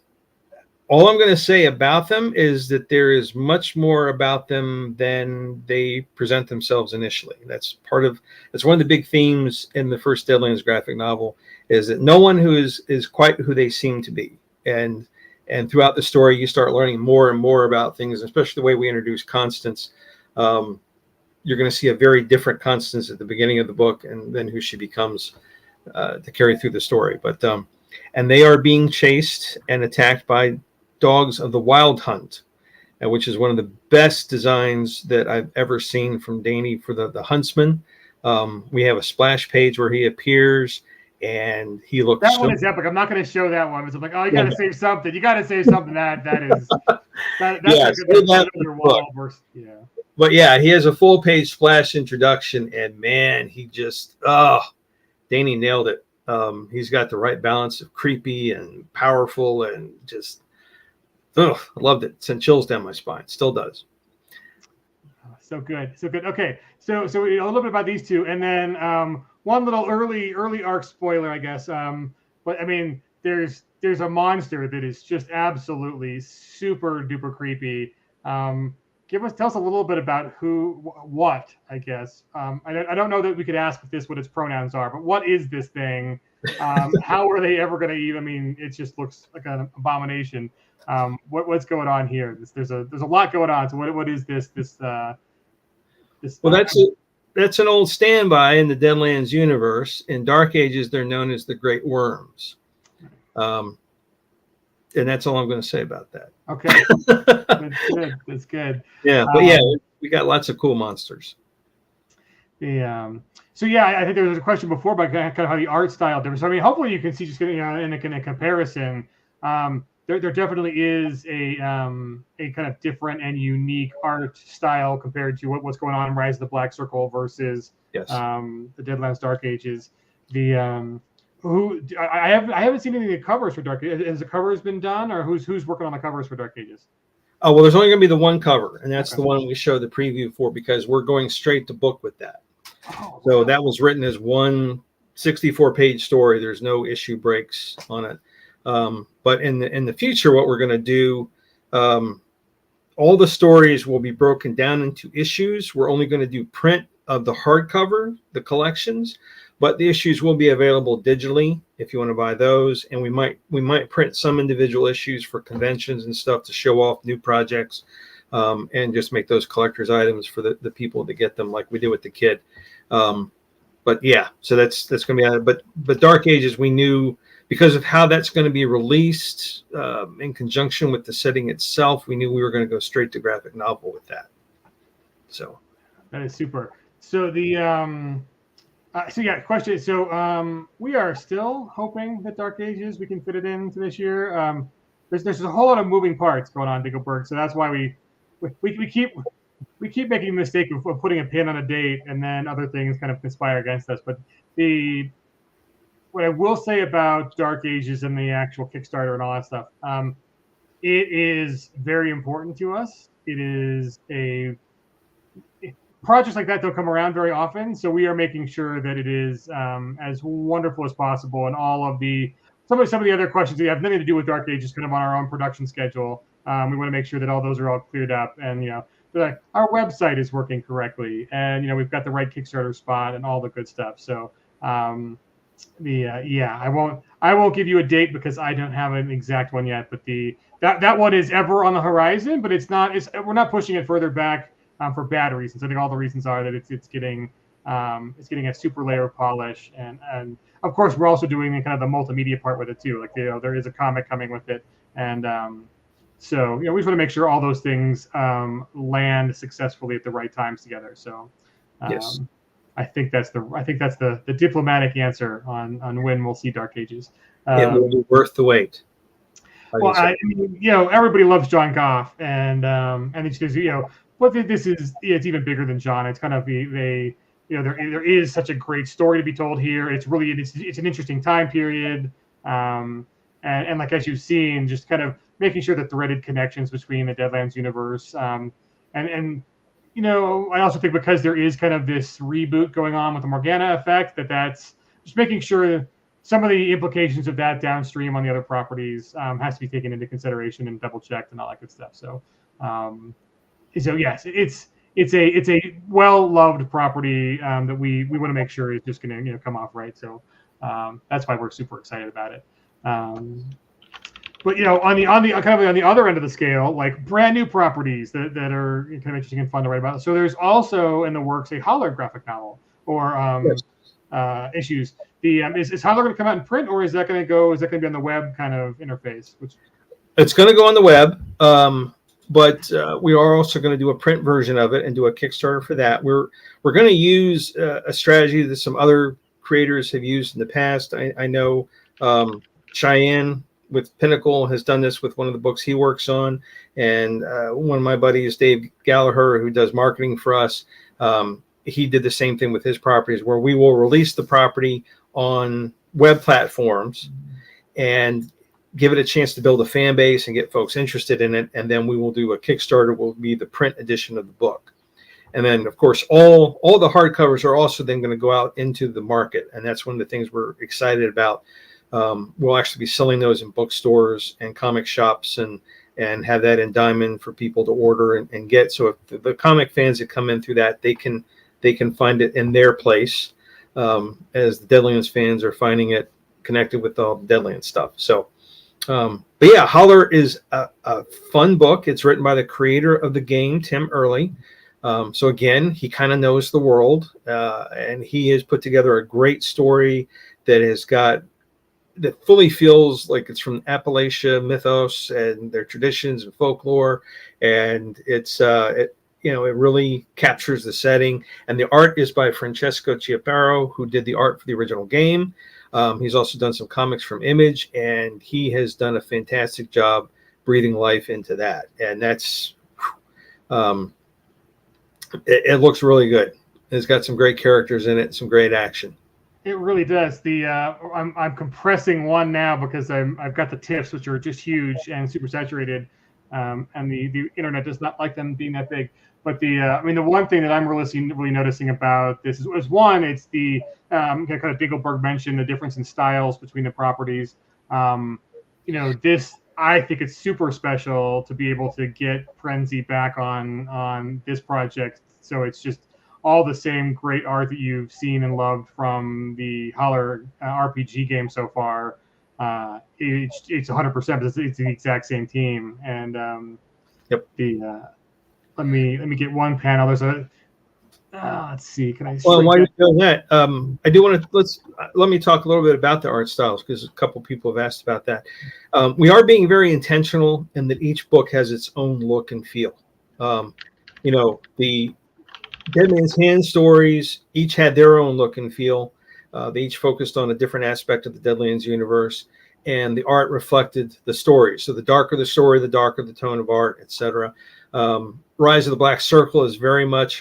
all I'm going to say about them is that there is much more about them than they present themselves initially. That's one of the big themes in the first Deadlands graphic novel, is that no one who is quite who they seem to be. And throughout the story, you start learning more and more about things, especially the way we introduce Constance. You're going to see a very different Constance at the beginning of the book, and then who she becomes to carry through the story. But and they are being chased and attacked by dogs of the Wild Hunt, which is one of the best designs that I've ever seen from Danny for the huntsman. We have a splash page where he appears. And he looks. That one is epic. I'm not going to show that one. It's like, oh, you got to save something. You got to save something. That's yeah. But yeah, he has a full page splash introduction, and man, he just Danny nailed it. He's got the right balance of creepy and powerful, and just I loved it. Sent chills down my spine. Still does. So good. Okay, so a little bit about these two, and then one little early arc spoiler, I guess. But I mean, there's a monster that is just absolutely super duper creepy. Tell us a little bit about what, I guess. I don't know that we could ask what its pronouns are, but what is this thing? How are they ever going to even? I mean, it just looks like an abomination. What's going on here? There's a lot going on. So what is this? Well, that's an old standby in the Deadlands universe. In Dark Ages, they're known as the Great Worms. And that's all I'm going to say about that. Okay. Good. That's good. Yeah, but yeah, we got lots of cool monsters. I think there was a question before about kind of how the art style differs. So, I mean, hopefully you can see just in a comparison, there definitely is a kind of different and unique art style compared to what's going on in Rise of the Black Circle versus the Deadlands Dark Ages. I haven't seen any of the covers for Dark Ages. Has the covers been done, or who's working on the covers for Dark Ages? Oh, well, there's only going to be the one cover, and that's Okay. the one we show the preview for because we're going straight to book with that. Oh, So wow. that was written as one 64-page story. There's no issue breaks on it. But in the future, what we're going to do, all the stories will be broken down into issues. We're only going to do print of the hardcover, the collections, but the issues will be available digitally if you want to buy those. And we might print some individual issues for conventions and stuff to show off new projects, and just make those collector's items for the people to get them, like we did with the kid. But yeah, so that's going to be out. But Dark Ages, we knew because of how that's going to be released in conjunction with the setting itself, we knew we were going to go straight to graphic novel with that. So that is super. So question. So we are still hoping that Dark Ages we can fit it into this year. There's a whole lot of moving parts going on, Dickelberg. So that's why we keep making the mistake of putting a pin on a date, and then other things kind of conspire against us. But what I will say about Dark Ages and the actual Kickstarter and all that stuff, it is very important to us. It is projects like that don't come around very often, so we are making sure that it is as wonderful as possible. And all of some of the other questions that have nothing to do with Dark Ages, kind of on our own production schedule. We want to make sure that all those are all cleared up, and our website is working correctly, and we've got the right Kickstarter spot and all the good stuff. So I won't give you a date because I don't have an exact one yet. But that one is ever on the horizon, but we're not pushing it further back for bad reasons. I think all the reasons are that it's getting a super layer of polish, and of course we're also doing kind of the multimedia part with it too. Like there is a comic coming with it, and so we just want to make sure all those things land successfully at the right times together. So yes. I think that's the diplomatic answer on when we'll see Dark Ages. It will be worth the wait. Well, I mean, everybody loves John Goff, and it's just, but this is it's even bigger than John. It's kind of there is such a great story to be told here. It's really it's an interesting time period, and like as you've seen, just kind of making sure the threaded connections between the Deadlands universe, and I also think because there is kind of this reboot going on with the Morgana effect, that's just making sure some of the implications of that downstream on the other properties has to be taken into consideration and double checked and all that good stuff. So yes, it's a well-loved property that we want to make sure is just going to come off right. So that's why we're super excited about it. But on the other end of the scale, like brand new properties that are kind of interesting and fun to write about. So there's also in the works a Holler graphic novel or issues. Is Holler going to come out in print, or is that going to be on the web kind of interface? It's going to go on the web, but we are also going to do a print version of it and do a Kickstarter for that. We're going to use a strategy that some other creators have used in the past. I know Cheyenne with Pinnacle has done this with one of the books he works on, and one of my buddies, Dave Gallagher, who does marketing for us, he did the same thing with his properties, where we will release the property on web platforms and give it a chance to build a fan base and get folks interested in it, and then we will do a Kickstarter, will be the print edition of the book. And then, of course, all the hardcovers are also then going to go out into the market, and that's one of the things we're excited about. We'll actually be selling those in bookstores and comic shops and have that in Diamond for people to order and get. So if the comic fans that come in through that, they can find it in their place, as the Deadlands fans are finding it connected with all the Deadlands stuff. So, but yeah, Holler is a fun book. It's written by the creator of the game, Tim Early. So again, he kind of knows the world, and he has put together a great story that fully feels like it's from Appalachia mythos and their traditions and folklore, and it really captures the setting. And the art is by Francesco Chiaparo, who did the art for the original game. He's also done some comics from Image, and he has done a fantastic job breathing life into that. And that's it looks really good. It's got some great characters in it, some great action. It really does. I'm compressing one now because I've got the TIFFs, which are just huge and super saturated. and the internet does not like them being that big. But the one thing that I'm really noticing about this is one, it's the kind of Dinkelberg mentioned the difference in styles between the properties. This, I think it's super special to be able to get Prenzy back on this project. So it's just all the same great art that you've seen and loved from the Holler RPG game so far. It's 100%. It's the exact same team, and Yep. Let me get one panel. There's a let's see. Can I? Well, while you're doing that, I do want to let me talk a little bit about the art styles, because a couple people have asked about that. We are being very intentional in that each book has its own look and feel. The Dead Man's Hand stories each had their own look and feel. They each focused on a different aspect of the Deadlands universe, and the art reflected the story. So the darker the story, the darker the tone of art, etc. Rise of the Black Circle is very much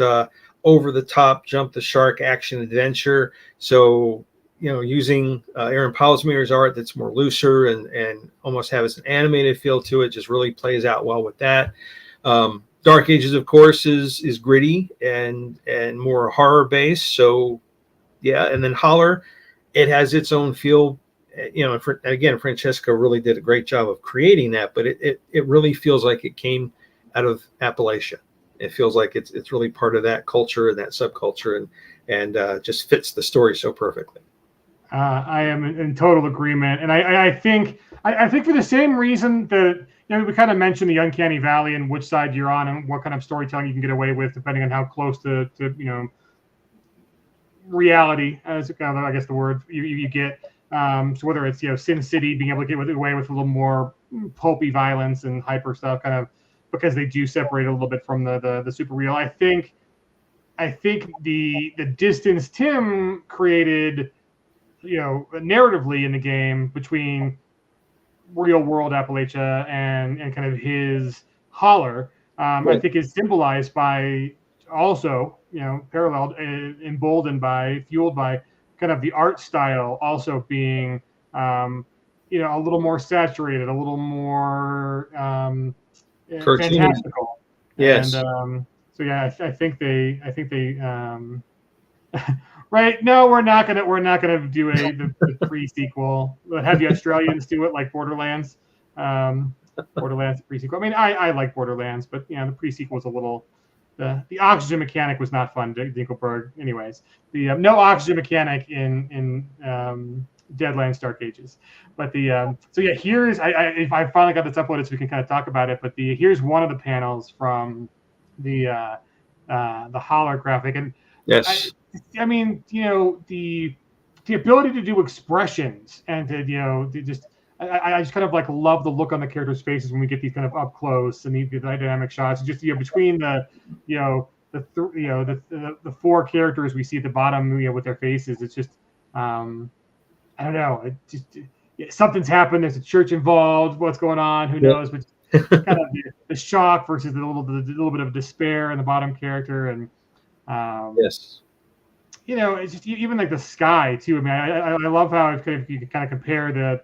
over the top, jump the shark action adventure. So, using Aaron Polsmeer's art that's more looser and almost has an animated feel to it, just really plays out well with that. Dark Ages, of course, is gritty and more horror based. So, yeah, and then Holler, it has its own feel. Again, Francesca really did a great job of creating that, but it really feels like it came out of Appalachia. It feels like it's really part of that culture and that subculture, and just fits the story so perfectly. I am in total agreement, and I think for the same reason that we kind of mentioned the uncanny valley and which side you're on and what kind of storytelling you can get away with depending on how close to reality, as kind of, I guess the word you get. So whether it's Sin City being able to get away with a little more pulpy violence and hyper stuff, kind of because they do separate a little bit from the super real. I think the distance Tim created, narratively in the game between real world Appalachia and kind of his Holler, I think is symbolized by also, paralleled, emboldened by, fueled by kind of the art style also being, a little more saturated, a little more fantastical. Yes. And so yeah, I think they right. No, we're not gonna do the pre-sequel. We'll have the Australians do it like Borderlands. Borderlands pre-sequel. I mean, I like Borderlands, but the pre-sequel was a little. The oxygen mechanic was not fun, Dinkelberg. Anyways, the no oxygen mechanic in Deadlands Dark Ages. But so yeah, here's if I finally got this uploaded so we can kind of talk about it. But here's one of the panels from the Holler graphic, and yes, I mean the ability to do expressions and to just. I just kind of like love the look on the characters' faces when we get these kind of up close and the dynamic shots. Just between the four characters we see at the bottom, with their faces, it's just I don't know. It just something's happened. There's a church involved. What's going on? Who knows? But kind of the shock versus the little bit of despair in the bottom character, and yes. It's just even like the sky too. I mean, I love how you can kind of compare the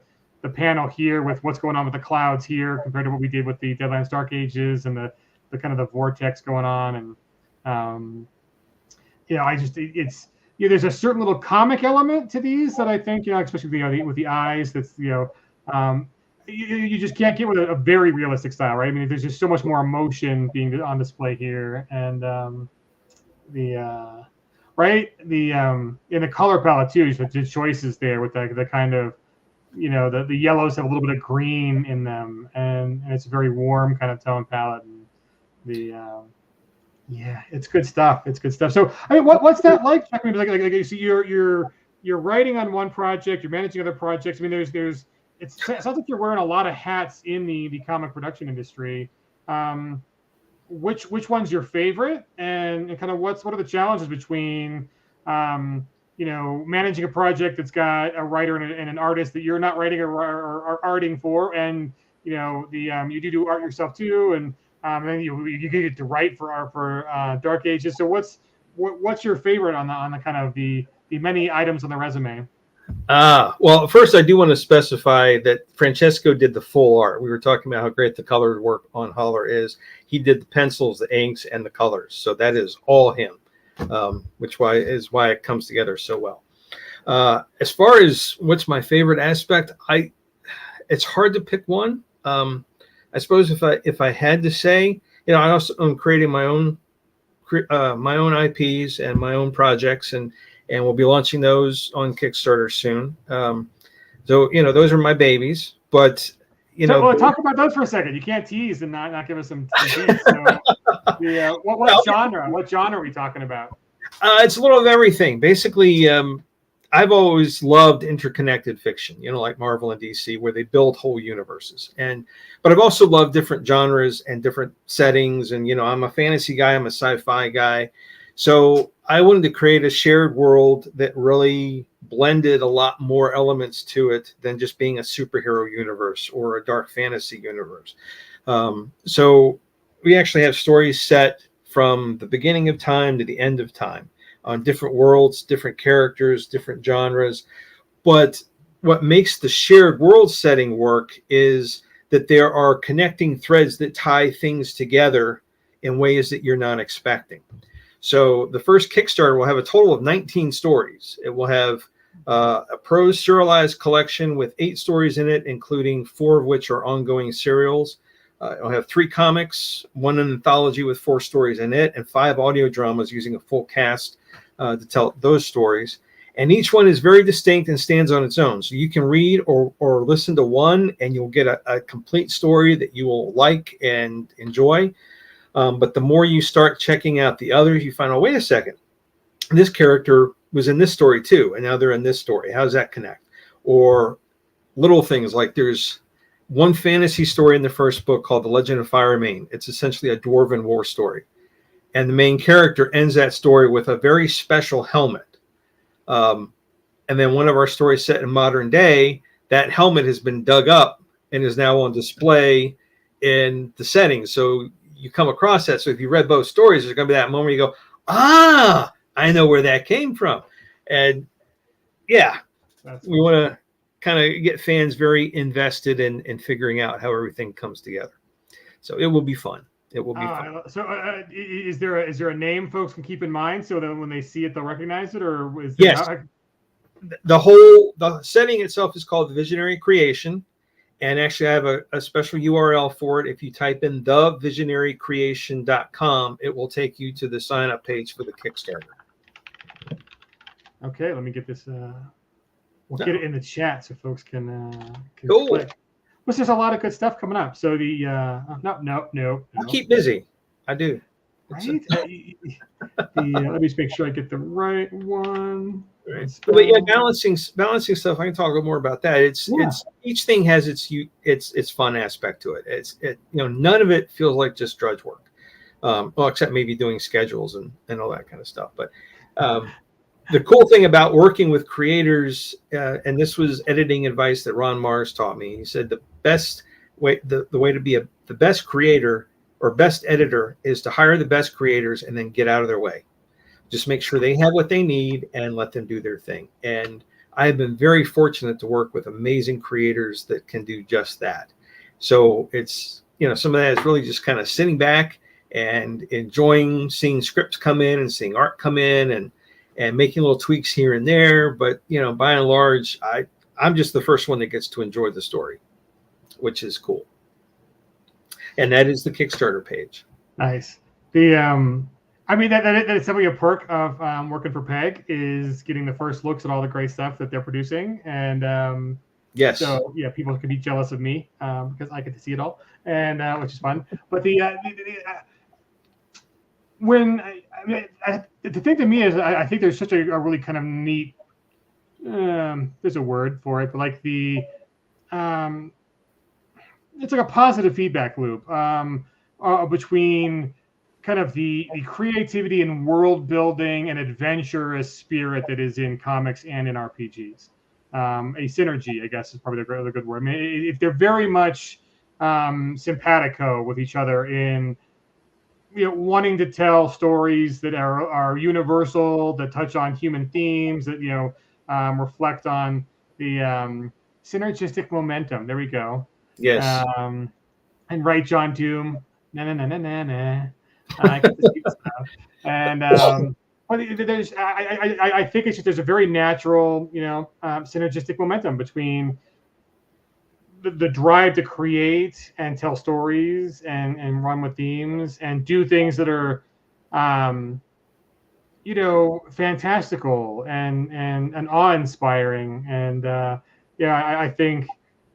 panel here with what's going on with the clouds here compared to what we did with the Deadlands Dark Ages and the kind of the vortex going on. And there's a certain little comic element to these that I think, especially with the eyes, that's you just can't get with a very realistic style, right? I mean, there's just so much more emotion being on display here. And in the color palette too, so the choices there with the kind of the yellows have a little bit of green in them, and it's a very warm kind of tone palette. And it's good stuff. It's good stuff. So I mean, what's that like? I mean, like so you're writing on one project, you're managing other projects. I mean, it sounds like you're wearing a lot of hats in the comic production industry. Which one's your favorite, and kind of what are the challenges between managing a project that's got a writer and an artist that you're not writing or arting for, and you do art yourself too, and then you get to write for Dark Ages. So what's your favorite on the kind of the many items on the resume? Well, first I do want to specify that Francesco did the full art. We were talking about how great the colored work on Holler is. He did the pencils, the inks, and the colors. So that is all him, which is why it comes together so well. As far as what's my favorite aspect, it's hard to pick one. I suppose if I had to say, I also am creating my own IPs and my own projects, and we'll be launching those on Kickstarter soon. So those are my babies. But talk about those for a second. You can't tease and not give us some tease. So, what genre? What genre are we talking about? It's a little of everything. Basically, I've always loved interconnected fiction, like Marvel and DC, where they build whole universes. But I've also loved different genres and different settings. And, I'm a fantasy guy, I'm a sci-fi guy. So I wanted to create a shared world that really blended a lot more elements to it than just being a superhero universe or a dark fantasy universe. So we actually have stories set from the beginning of time to the end of time, on different worlds, different characters, different genres. But what makes the shared world setting work is that there are connecting threads that tie things together in ways that you're not expecting. So the first Kickstarter will have a total of 19 stories. It will have a prose serialized collection with 8 stories in it, including 4 of which are ongoing serials. It'll have 3 comics, 1 anthology with 4 stories in it, and 5 audio dramas using a full cast to tell those stories. And each one is very distinct and stands on its own. So you can read or listen to one, and you'll get a complete story that you will like and enjoy. But the more you start checking out the others, you find, oh, wait a second, this character was in this story too, and now they're in this story. How does that connect? Or little things like there's one fantasy story in the first book called The Legend of Fire Mane. It's essentially a dwarven war story. And the main character ends that story with a very special helmet. And then one of our stories set in modern day, that helmet has been dug up and is now on display in the setting. So you come across that. So if you read both stories, there's going to be that moment you go, I know where that came from. And yeah, we want to kind of get fans very invested in figuring out how everything comes together. So it will be fun. It will be fun. So is there a name folks can keep in mind so that when they see it, they'll recognize it? Or is there the setting itself is called Visionary Creation. And actually, I have a special URL for it. If you type in thevisionarycreation.com, it will take you to the sign-up page for the Kickstarter. Okay, let me get this. We'll get it in the chat so folks can cool. Click. Well, there's a lot of good stuff coming up. So the no. I keep busy. I do. Right? Let me just make sure I get the right one. Right. But yeah, balancing stuff. I can talk a little more about that. It's each thing has its fun aspect to it. None of it feels like just drudge work. Well, except maybe doing schedules and all that kind of stuff. But the cool thing about working with creators, and this was editing advice that Ron Mars taught me. He said the best way, the way to be the best creator or best editor is to hire the best creators and then get out of their way. Just make sure they have what they need and let them do their thing. And I have been very fortunate to work with amazing creators that can do just that. So it's, some of that is really just kind of sitting back and enjoying seeing scripts come in and seeing art come in and making little tweaks here and there. But, by and large, I'm just the first one that gets to enjoy the story, which is cool. And that is the Kickstarter page. Nice. That is definitely a perk of working for PEG is getting the first looks at all the great stuff that they're producing. And yes, so yeah, people can be jealous of me because I get to see it all, and which is fun. But the thing to me is I think there's such a really kind of neat. There's a word for it, but like it's like a positive feedback loop between kind of the creativity and world building and adventurous spirit that is in comics and in RPGs. A synergy, I guess, is probably the good word. I mean, if they're very much simpatico with each other in wanting to tell stories that are universal, that touch on human themes, that reflect on the synergistic momentum. There we go. Yes. And write John Doom. Na na na na na na. I get to see the stuff. And there's, I think it's just there's a very natural, synergistic momentum between the drive to create and tell stories and run with themes and do things that are, fantastical and awe-inspiring. And I think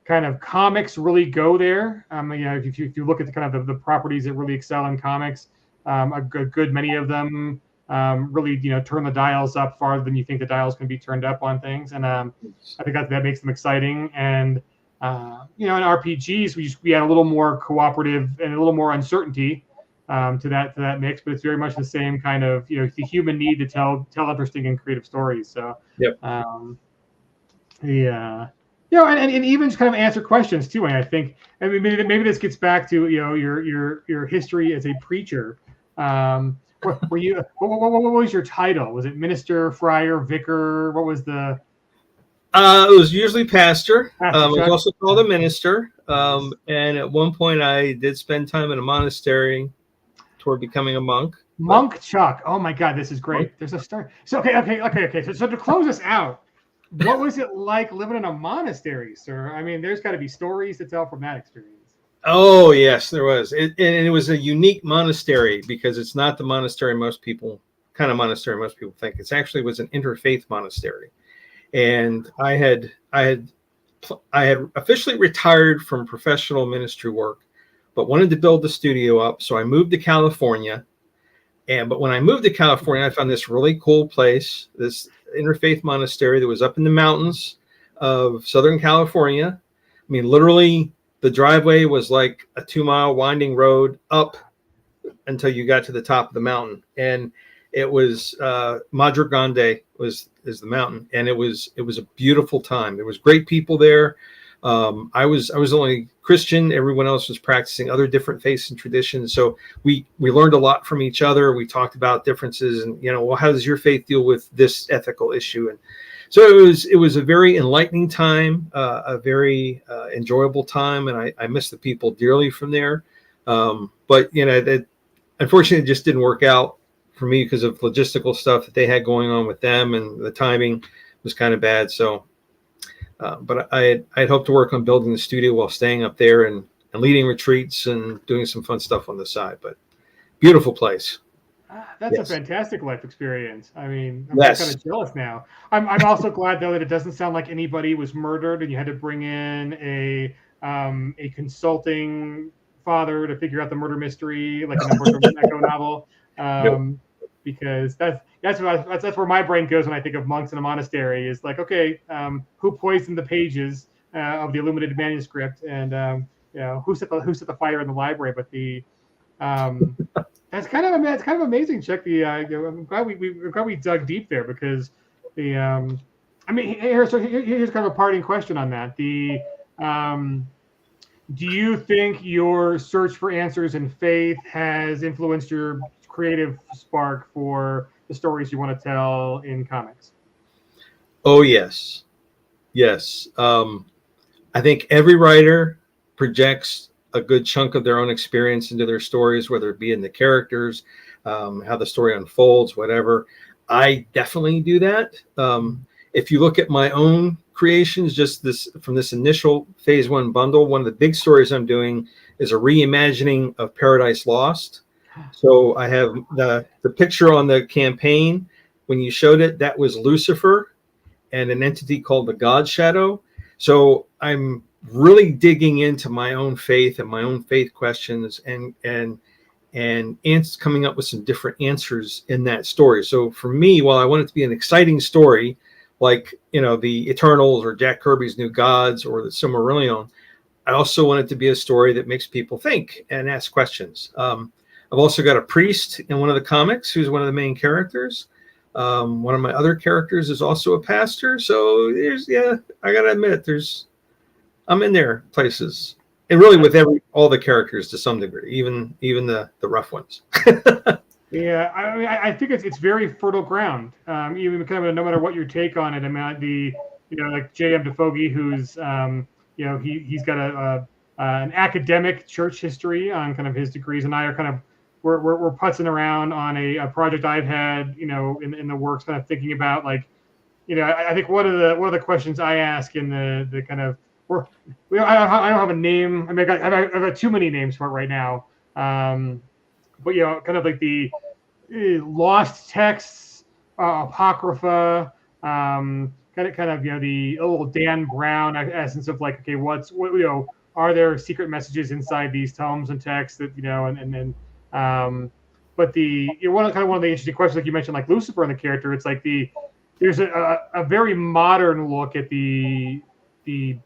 kind of comics really go there. If you look at the kind of the properties that really excel in comics, a good many of them really turn the dials up farther than you think the dials can be turned up on things. And I think that makes them exciting. And in RPGs we add a little more cooperative and a little more uncertainty to that mix, but it's very much the same kind of the human need to tell interesting and creative stories. So yep. And even just kind of answer questions too. And I think, maybe this gets back to your history as a preacher. Were you? What was your title? Was it minister, friar, vicar? What was the? It was usually pastor. It was also called a minister. And at one point, I did spend time in a monastery toward becoming a monk. Monk Chuck. Oh my God, this is great. There's a story. So okay. So to close us out, what was it like living in a monastery, sir? I mean, there's got to be stories to tell from that experience. Oh yes, there was. It was a unique monastery because it's not the monastery most people think. It actually was an interfaith monastery, and I had officially retired from professional ministry work, but wanted to build the studio up. So I moved to California, but when I moved to California, I found this really cool place, this interfaith monastery that was up in the mountains of Southern California. I mean, literally, the driveway was like a 2-mile winding road up until you got to the top of the mountain, and it was Madre Grande is the mountain, and it was a beautiful time. There was great people there. I was the only Christian. Everyone else was practicing other different faiths and traditions. So we learned a lot from each other. We talked about differences, and how does your faith deal with this ethical issue? And so it was a very enlightening time, a very enjoyable time, and I miss the people dearly from there. But that unfortunately it just didn't work out for me because of logistical stuff that they had going on with them, and the timing was kind of bad. So, but I had hoped to work on building the studio while staying up there and leading retreats and doing some fun stuff on the side. But beautiful place. That's a fantastic life experience. I mean, I'm yes. kind of jealous now. I'm also glad though that it doesn't sound like anybody was murdered and you had to bring in a consulting father to figure out the murder mystery, like in a Umberto Eco novel. Nope. Because that's where my brain goes when I think of monks in a monastery. Is like, okay, who poisoned the pages of the illuminated manuscript, and who set the fire in the library? But that's kind of amazing. Chuck, I'm glad we dug deep there, because here's kind of a parting question on that. Do you think your search for answers in faith has influenced your creative spark for the stories you want to tell in comics? Oh, yes. I think every writer projects a good chunk of their own experience into their stories, whether it be in the characters, how the story unfolds, whatever. I definitely do that. If you look at my own creations, just from this initial phase 1 bundle, one of the big stories I'm doing is a reimagining of Paradise Lost. So I have the picture on the campaign. When you showed it, that was Lucifer and an entity called the God Shadow. So I'm really digging into my own faith and my own faith questions, and coming up with some different answers in that story. So for me, while I want it to be an exciting story, like the Eternals or Jack Kirby's New Gods or the Silmarillion, I also want it to be a story that makes people think and ask questions. I've also got a priest in one of the comics who's one of the main characters. One of my other characters is also a pastor. So I gotta admit, I'm in there places, and really with all the characters to some degree, even the rough ones. Yeah, I mean, I think it's very fertile ground. Even kind of no matter what your take on it. I mean, like J.M. DeFoe, who's he's got an academic church history on kind of his degrees, and I are kind of we're putzing around on a project I've had in the works, kind of thinking about like I think one of the questions I ask in the kind of I don't have a name. I mean, I've got too many names for it right now. But kind of like the lost texts, apocrypha, kind of the little Dan Brown essence of like, okay, are there secret messages inside these tomes and texts that and then but one of the interesting questions, like you mentioned, like Lucifer and the character, it's like there's a very modern look at the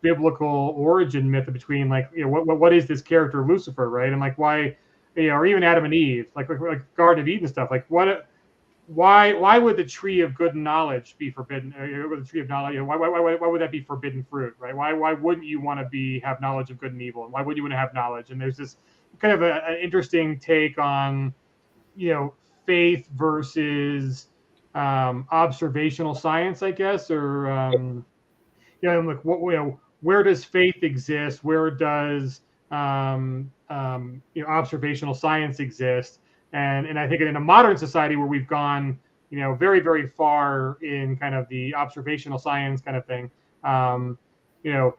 biblical origin myth between like what is this character Lucifer, right? And like why or even Adam and Eve, like Garden of Eden stuff. Like why would the tree of good and knowledge be forbidden? Or the tree of knowledge, why would that be forbidden fruit, right? Why wouldn't you want to have knowledge of good and evil? And why would you want to have knowledge? And there's this kind of an interesting take on faith versus observational science, I guess, or like where does faith exist? Where does observational science exist? And I think in a modern society where we've gone very, very far in kind of the observational science kind of thing,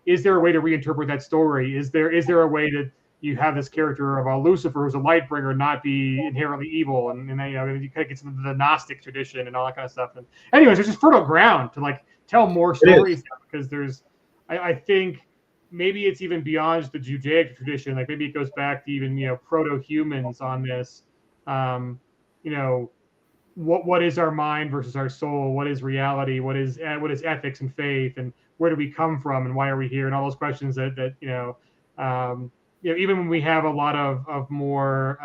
is there a way to reinterpret that story? Is there a way that you have this character of Lucifer who's a light bringer not be inherently evil? And you kind of get into the Gnostic tradition and all that kind of stuff. And anyways, there's just fertile ground to like tell more stories because there's I think maybe it's even beyond the Judaic tradition. Like maybe it goes back to even proto-humans on this. What is our mind versus our soul? What is reality? What is ethics and faith? And where do we come from? And why are we here? And all those questions that even when we have a lot of more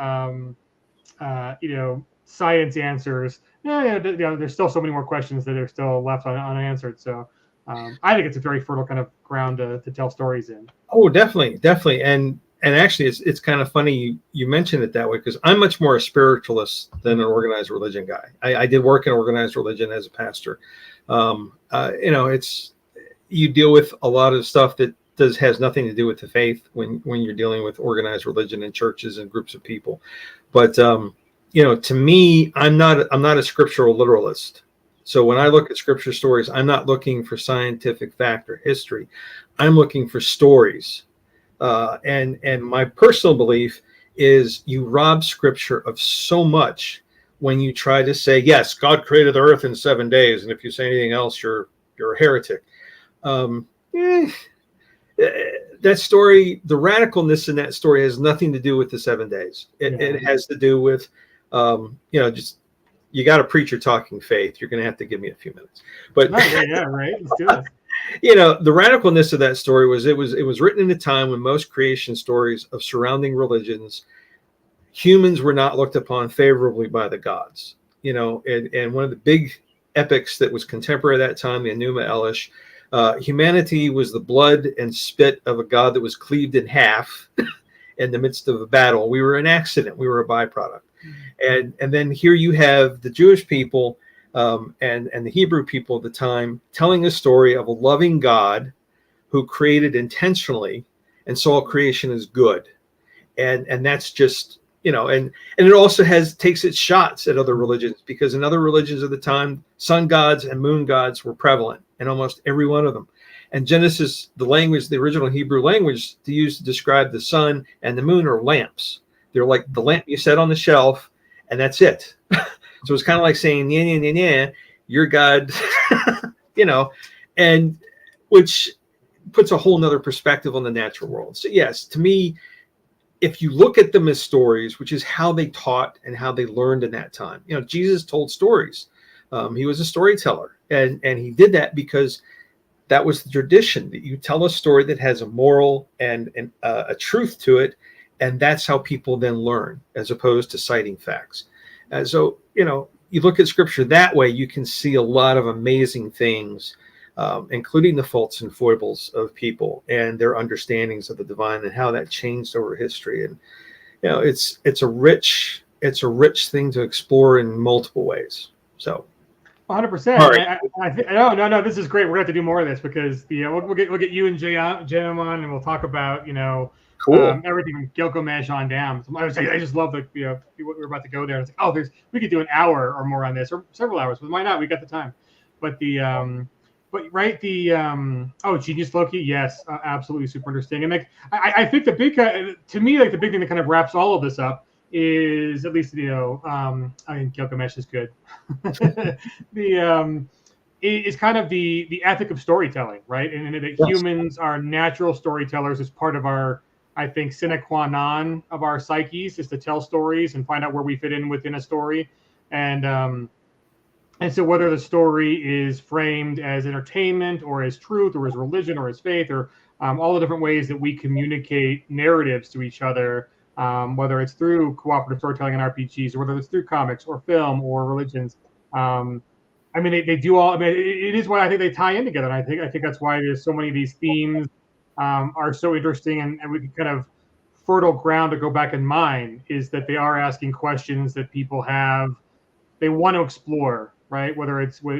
science answers, there's still so many more questions that are still left unanswered. So I think it's a very fertile kind of ground to tell stories in. Oh, definitely. And actually, it's kind of funny you mentioned it that way, because I'm much more a spiritualist than an organized religion guy. I did work in organized religion as a pastor. It's you deal with a lot of stuff that has nothing to do with the faith when you're dealing with organized religion and churches and groups of people. But to me, I'm not a scriptural literalist. So when I look at scripture stories, I'm not looking for scientific fact or history. I'm looking for stories. And my personal belief is you rob scripture of so much when you try to say, yes, God created the earth in 7 days, and if you say anything else, you're a heretic. That story, the radicalness in that story has nothing to do with the 7 days. It has to do with, just you got a preacher talking faith. You're going to have to give me a few minutes. But yeah, right. Let's do this. The radicalness of that story was it was written in a time when most creation stories of surrounding religions, humans were not looked upon favorably by the gods. And one of the big epics that was contemporary at that time, the Enuma Elish, humanity was the blood and spit of a god that was cleaved in half in the midst of a battle. We were an accident. We were a byproduct. And then here you have the Jewish people and the Hebrew people at the time telling a story of a loving God who created intentionally and saw creation as good. And that's just, and it also takes its shots at other religions, because in other religions of the time, sun gods and moon gods were prevalent in almost every one of them. And Genesis, the language, the original Hebrew language to describe the sun and the moon are lamps. They're like the lamp you set on the shelf, and that's it. So it's kind of like saying, yeah, your God, and which puts a whole nother perspective on the natural world. So yes, to me, if you look at them as stories, which is how they taught and how they learned in that time, Jesus told stories. He was a storyteller, and he did that because that was the tradition, that you tell a story that has a moral and a truth to it. And that's how people then learn, as opposed to citing facts. So, you look at scripture that way, you can see a lot of amazing things, including the faults and foibles of people and their understandings of the divine and how that changed over history. And, it's a rich it's a rich thing to explore in multiple ways. So 100%. all right. No, this is great. We're gonna have to do more of this because we'll get you and Jim on, and we'll talk about Cool. everything from Gilgamesh on down. I just love what we're about to go there. It's like, we could do an hour or more on this, or several hours, but why not? We got the time. But Genius Loki, yes, absolutely super interesting. And I think the big to me, the big thing that kind of wraps all of this up is, at least I mean, Gilgamesh is good. Is kind of the ethic of storytelling, right? And that humans are natural storytellers as part of our, I think, sine qua non of our psyches is to tell stories and find out where we fit in within a story. And so whether the story is framed as entertainment or as truth or as religion or as faith or all the different ways that we communicate narratives to each other, whether it's through cooperative storytelling and RPGs or whether it's through comics or film or religions. I mean, they do all. I mean, it is why I think they tie in together. And I think that's why there's so many of these themes are so interesting, and we can kind of fertile ground to go back and mine is that they are asking questions that people they want to explore, right? Whether it's for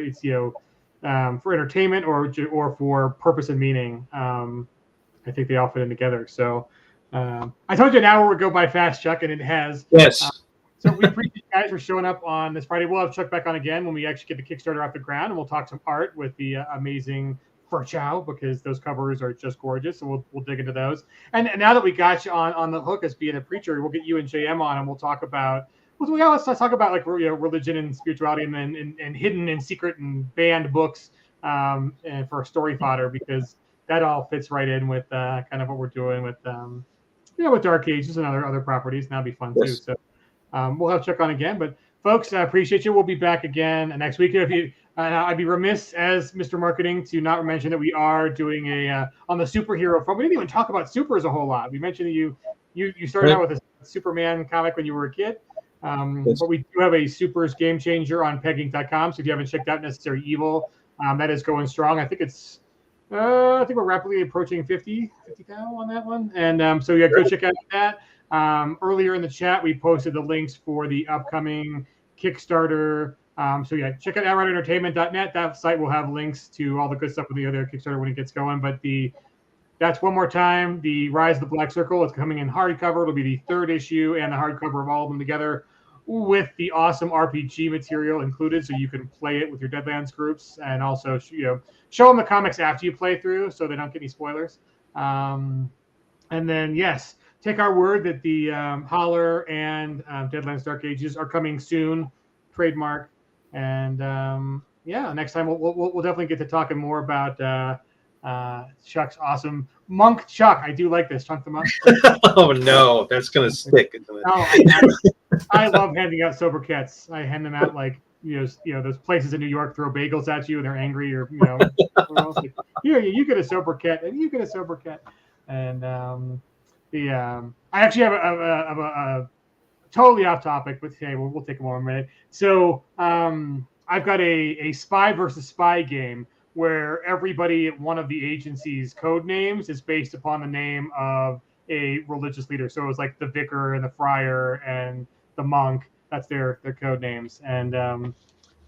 entertainment or for purpose and meaning. I think they all fit in together. So I told you an hour would go by fast, Chuck, and it has. Yes. So we appreciate you guys for showing up on this Friday. We'll have Chuck back on again when we actually get the Kickstarter off the ground, and we'll talk some art with the amazing Furchow, because those covers are just gorgeous, and we'll dig into those. And now that we got you on the hook as being a preacher, we'll get you and JM on, and we'll talk about let's talk about religion and spirituality and hidden and secret and banned books and for story fodder, because that all fits right in with kind of what we're doing with with Dark Ages and other properties. And that'll be fun too. So. We'll have Chuck on again, but folks, I appreciate you. We'll be back again next week. I'd be remiss as Mr. Marketing to not mention that we are doing on the superhero front. We didn't even talk about supers a whole lot. We mentioned that you started out with a Superman comic when you were a kid, but we do have a supers game changer on pegging.com. So if you haven't checked out Necessary Evil, that is going strong. I think I think we're rapidly approaching 50 now on that one, and so go check out that. Earlier in the chat, we posted the links for the upcoming Kickstarter. Check out outrightentertainment.net. That site will have links to all the good stuff with the other Kickstarter when it gets going. But that's one more time, the Rise of the Black Circle. It's coming in hardcover. It'll be the third issue and the hardcover of all of them together with the awesome RPG material included, so you can play it with your Deadlands groups and also show them the comics after you play through so they don't get any spoilers. And then, yes, take our word that the Holler and Deadlands Dark Ages are coming soon, trademark. And next time we'll definitely get to talking more about Chuck's awesome Monk Chuck. I do like this, Chuck the Monk. Oh no, that's gonna stick, isn't it? Oh, I love handing out sobriquets. I hand them out like those places in New York throw bagels at you and they're angry, or like, here you get a sobriquet and you get a sobriquet. And I actually have a totally off topic, but hey, we'll take a more minute. So I've got a spy versus spy game where everybody at one of the agency's code names is based upon the name of a religious leader. So it was like the vicar and the friar and the monk. That's their code names. And so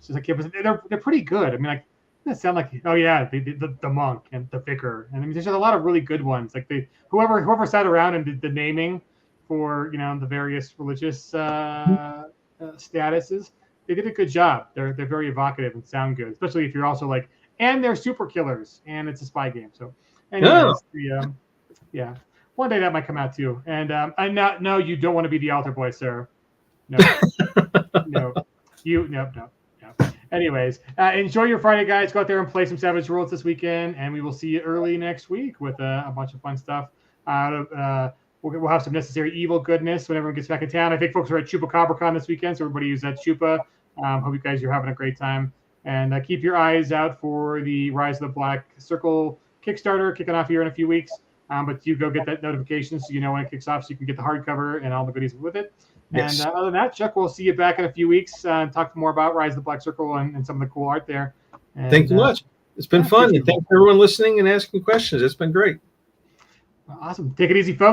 it's like, they're pretty good. I mean, like, that sound like, oh yeah, the monk and the vicar. And I mean, there's a lot of really good ones. Like whoever sat around and did the naming for the various religious statuses, they did a good job. They're very evocative and sound good, especially if you're also like, and they're super killers and it's a spy game. So anyways, one day that might come out too. And no, you don't want to be the altar boy, sir. No, no. Anyways, enjoy your Friday, guys. Go out there and play some Savage Worlds this weekend, and we will see you early next week with a bunch of fun stuff. We'll have some Necessary Evil goodness when everyone gets back in town. I think folks are at ChupaCabraCon this weekend, so everybody use that Chupa. Hope you guys are having a great time. And keep your eyes out for the Rise of the Black Circle Kickstarter kicking off here in a few weeks. But you go get that notification so you know when it kicks off, so you can get the hardcover and all the goodies with it. Yes. And other than that, Chuck, we'll see you back in a few weeks and talk more about Rise of the Black Circle and some of the cool art there. And, thank you much. It's been fun. And thanks for everyone listening and asking questions. It's been great. Awesome. Take it easy, folks.